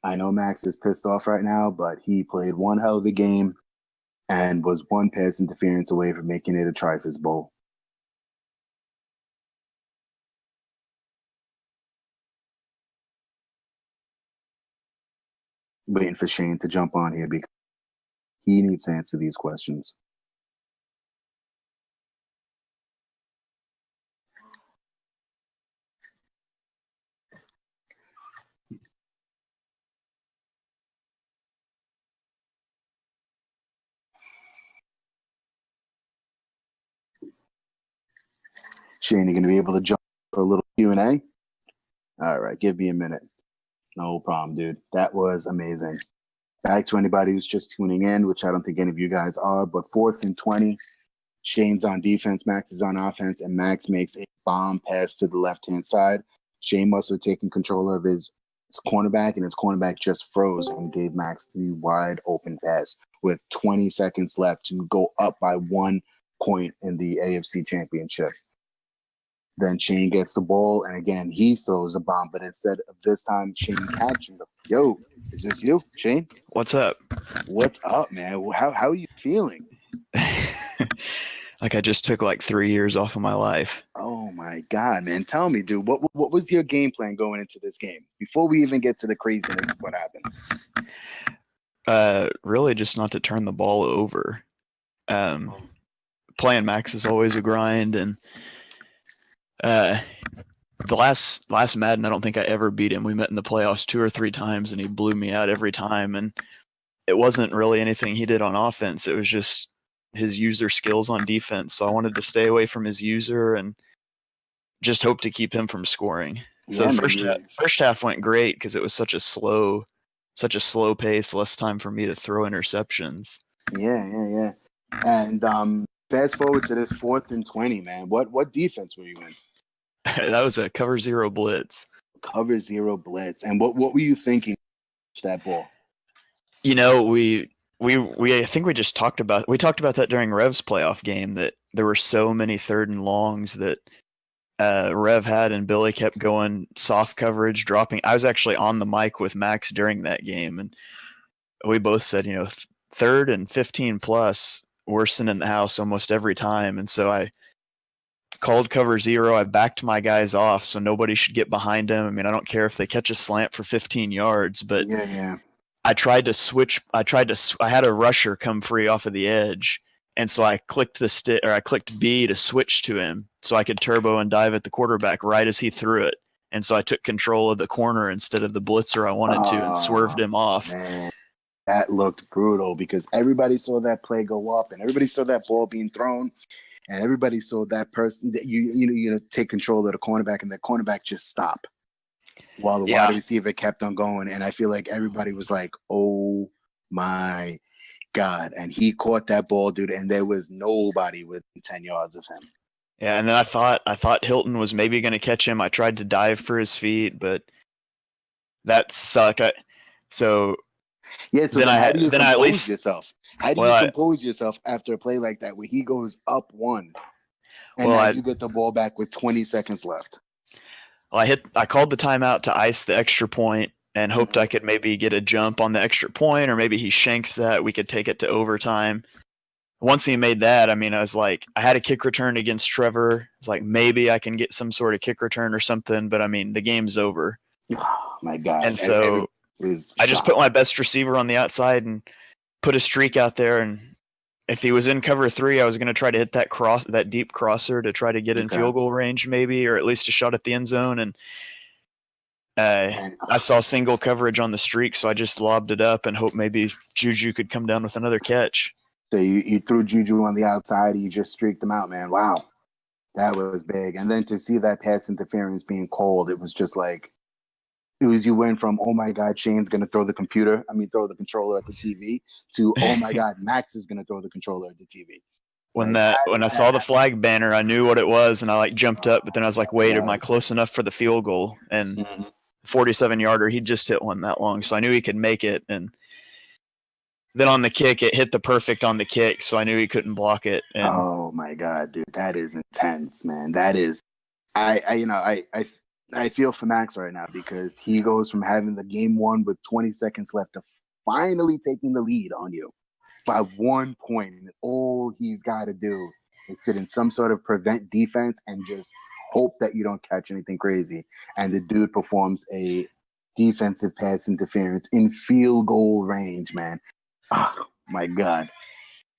I know Max is pissed off right now, but he played one hell of a game and was one pass interference away from making it a Trifus Bowl. Waiting for Shane to jump on here because he needs to answer these questions. Shane, you going to be able to jump for a little Q&A? All right, give me a minute. No problem, dude. That was amazing. Back to anybody who's just tuning in, which I don't think any of you guys are, but 4th and 20. Shane's on defense, Max is on offense, and Max makes a bomb pass to the left-hand side. Shane must have taken control of his cornerback, and his cornerback just froze and gave Max the wide open pass with 20 seconds left to go up by 1 point in the AFC Championship. Then Shane gets the ball, and again, he throws a bomb, but instead of this time, Shane catching the – yo, is this you, Shane? What's up? What's up, man? How are you feeling? Like I just took like 3 years off of my life. Oh, my God, man. Tell me, dude, what was your game plan going into this game? Before we even get to the craziness of what happened. Really just not to turn the ball over. Playing Max is always a grind, and the last Madden, I don't think I ever beat him. We met in the playoffs 2 or 3 times, and he blew me out every time. And it wasn't really anything he did on offense. It was just his user skills on defense. So I wanted to stay away from his user and just hope to keep him from scoring. So the first half went great because it was such a slow pace, less time for me to throw interceptions. Yeah. And fast forward to this 4th and 20, man. What defense were you in? That was a cover 0 blitz. Cover 0 blitz. And what were you thinking that ball? You know, we I think we talked about that during Rev's playoff game, that there were so many 3rd and longs that Rev had, and Billy kept going soft coverage, dropping. I was actually on the mic with Max during that game, and we both said, 3rd and 15 plus, worse than in the house almost every time. And so I called cover 0. I backed my guys off so nobody should get behind him. I mean, I don't care if they catch a slant for 15 yards, but yeah. I tried to switch. I had a rusher come free off of the edge, and so I clicked B to switch to him so I could turbo and dive at the quarterback right as he threw it. And so I took control of the corner instead of the blitzer I wanted to, and swerved him off. Man, that looked brutal because everybody saw that play go up, and everybody saw that ball being thrown, and everybody saw that person that you take control of the cornerback, and the cornerback just stop while the wide receiver kept on going. And I feel like everybody was like, "Oh my God!" And he caught that ball, dude, and there was nobody within 10 yards of him. Yeah, and then I thought Hilton was maybe going to catch him. I tried to dive for his feet, but that sucked. So how do you compose yourself? How do you compose yourself after a play like that where he goes up 1 and you get the ball back with 20 seconds left? Well, I called the timeout to ice the extra point and hoped I could maybe get a jump on the extra point, or maybe he shanks that. We could take it to overtime. Once he made that, I mean, I was like, I had a kick return against Trevor. It's like, maybe I can get some sort of kick return or something, but I mean, the game's over. Oh my God. And so I just put my best receiver on the outside and put a streak out there. And if he was in cover 3, I was going to try to hit that deep crosser to try to get in field goal range maybe, or at least a shot at the end zone. And I saw single coverage on the streak, so I just lobbed it up and hoped maybe Juju could come down with another catch. So you threw Juju on the outside and you just streaked him out, man. Wow. That was big. And then to see that pass interference being called, it was just like, you went from, oh my God, Shane's going to throw the controller at the TV to, oh my God, Max is going to throw the controller at the TV. When I saw the flag banner, I knew what it was, and I jumped up, but then I was like, wait, am I close enough for the field goal? And 47-yarder, he just hit one that long, so I knew he could make it. And then on the kick, it hit the perfect on the kick, so I knew he couldn't block it. And oh my God, dude, that is intense, man. That is, I feel for Max right now because he goes from having the game won with 20 seconds left to finally taking the lead on you by 1 point. And all he's got to do is sit in some sort of prevent defense and just hope that you don't catch anything crazy. And the dude performs a defensive pass interference in field goal range, man. Oh my God.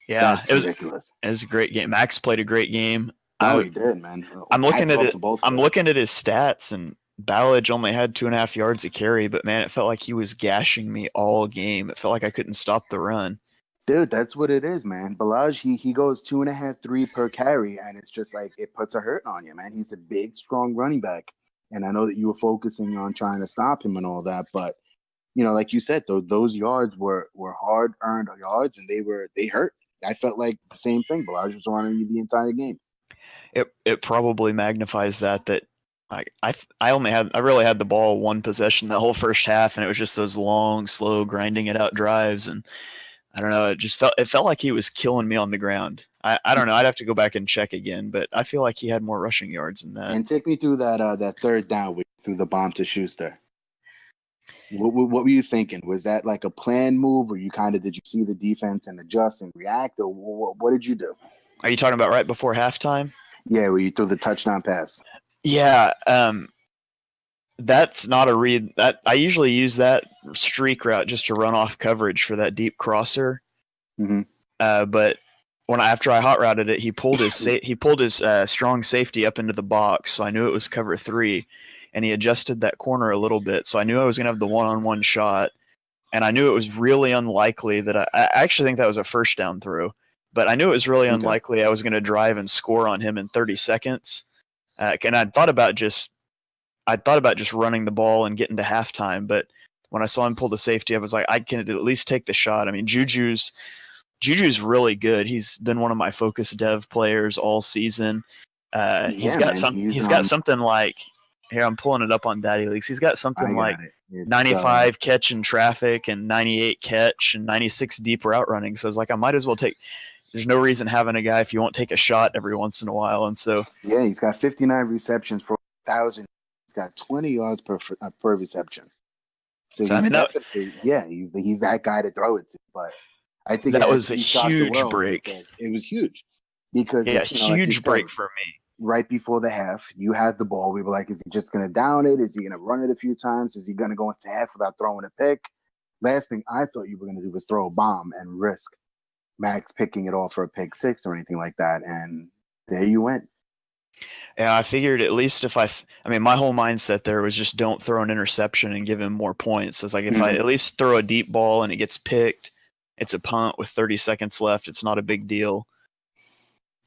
Yeah, that's ridiculous. It was a great game. Max played a great game. Oh, he did, man. I'm looking at it. I'm looking at his stats, and Ballage only had 2.5 yards a carry, but man, it felt like he was gashing me all game. It felt like I couldn't stop the run. Dude, that's what it is, man. Balaj, he goes 2.5, 3 per carry, and it's just like it puts a hurt on you, man. He's a big, strong running back, and I know that you were focusing on trying to stop him and all that, but like you said, those yards were hard earned yards, and they hurt. I felt like the same thing. Balaj was running you the entire game. It probably magnifies that I really had the ball one possession the whole first half, and it was just those long, slow, grinding it out drives, and I don't know. It felt like he was killing me on the ground. I don't know. I'd have to go back and check again, but I feel like he had more rushing yards than that. And take me through that third down where you threw the bomb to Schuster. What were you thinking? Was that like a planned move, or did you see the defense and adjust and react, or what did you do? Are you talking about right before halftime? Yeah, where you threw the touchdown pass. Yeah, that's not a read. That I usually use that streak route just to run off coverage for that deep crosser. Mm-hmm. But after I hot routed it, he pulled his strong safety up into the box, so I knew it was cover 3, and he adjusted that corner a little bit, so I knew I was gonna have the one-on-one shot, and I knew it was really unlikely that I actually think that was a first down throw, but I knew it was really unlikely I was gonna drive and score on him in 30 seconds, and I thought about just running the ball and getting to halftime, but when I saw him pull the safety, I was like, I can at least take the shot. I mean, Juju's really good. He's been one of my focus dev players all season. He's got something like, here, I'm pulling it up on Daddy Leagues. He's got something like 95 catch in traffic and 98 catch and 96 deep route running. So I was like, I might as well take. There's no reason having a guy if you won't take a shot every once in a while. And so yeah, he's got 59 receptions for 1,000. He's got 20 yards per reception. So he's he's that guy to throw it to. But I think that was a huge break. It was huge because huge break for me. Right before the half, you had the ball. We were like, is he just going to down it? Is he going to run it a few times? Is he going to go into half without throwing a pick? Last thing I thought you were going to do was throw a bomb and risk Max picking it off for a pick 6 or anything like that. And there you went. Yeah, I figured at least if my whole mindset there was just don't throw an interception and give him more points. It's like if I at least throw a deep ball and it gets picked, it's a punt with 30 seconds left. It's not a big deal.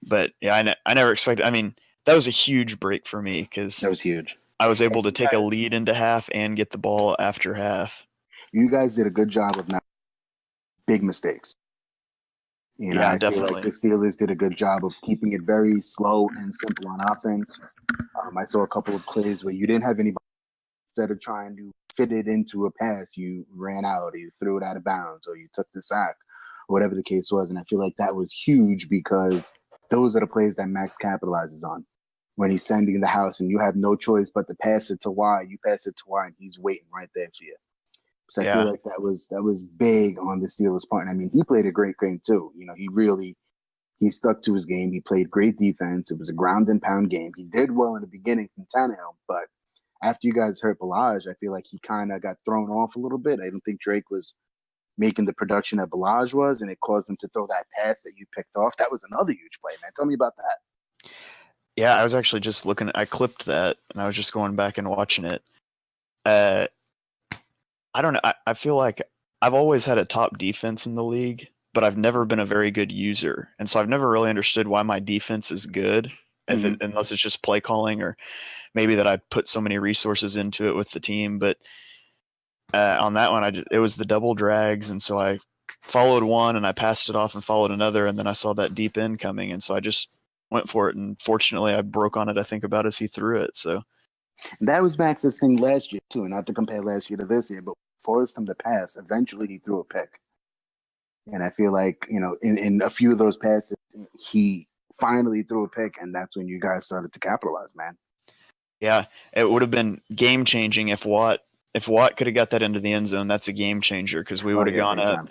But yeah, I never expected. I mean, that was a huge break for me because that was huge. I was able to take a lead into half and get the ball after half. You guys did a good job of not big mistakes. I definitely. feel like the Steelers did a good job of keeping it very slow and simple on offense. I saw a couple of plays where you didn't have anybody. Instead of trying to fit it into a pass, you ran out, or you threw it out of bounds, or you took the sack, or whatever the case was. And I feel like that was huge because those are the plays that Max capitalizes on. When he's sending the house and you have no choice but to pass it to Y, you pass it to Y, and he's waiting right there for you. So I feel like that was big on the Steelers' part. And I mean, he played a great game too. He stuck to his game. He played great defense. It was a ground and pound game. He did well in the beginning from Tannehill, but after you guys hurt Balaj, I feel like he kind of got thrown off a little bit. I don't think Drake was making the production that Balaj was, and it caused him to throw that pass that you picked off. That was another huge play, man. Tell me about that. Yeah, I was actually just looking. I clipped that, and I was just going back and watching it. I don't know. I feel like I've always had a top defense in the league, but I've never been a very good user. And so I've never really understood why my defense is good, unless it's just play calling, or maybe that I put so many resources into it with the team. But on that one, it was the double drags. And so I followed one and I passed it off and followed another. And then I saw that deep end coming. And so I just went for it. And fortunately, I broke on it, I think, about as he threw it. So. And that was Max's thing last year, too. Not to compare last year to this year, but forced him to pass. Eventually, he threw a pick. And I feel like, in a few of those passes, he finally threw a pick, and that's when you guys started to capitalize, man. Yeah, it would have been game-changing if Watt could have got that into the end zone. That's a game changer because we would have gone up.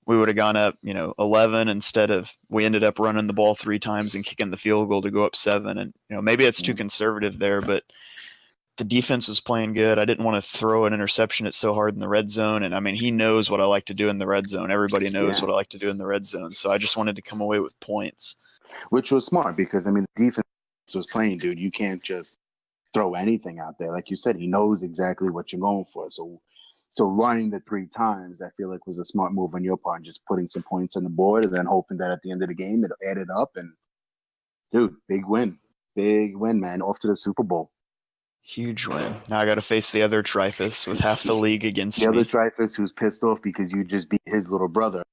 We would have gone up, 11 instead of we ended up running the ball 3 times and kicking the field goal to go up 7. And maybe it's too conservative there, but the defense was playing good. I didn't want to throw an interception. It's so hard in the red zone. And I mean, he knows what I like to do in the red zone. Everybody knows what I like to do in the red zone. So I just wanted to come away with points. Which was smart because, the defense was playing, dude. You can't just throw anything out there. Like you said, he knows exactly what you're going for. So So running the 3 times, I feel like was a smart move on your part, just putting some points on the board and then hoping that at the end of the game it added up. And dude, big win, man. Off to the Super Bowl. Huge win. Now I got to face the other Trifus with half the league against The me. other Trifus who's pissed off because you just beat his little brother.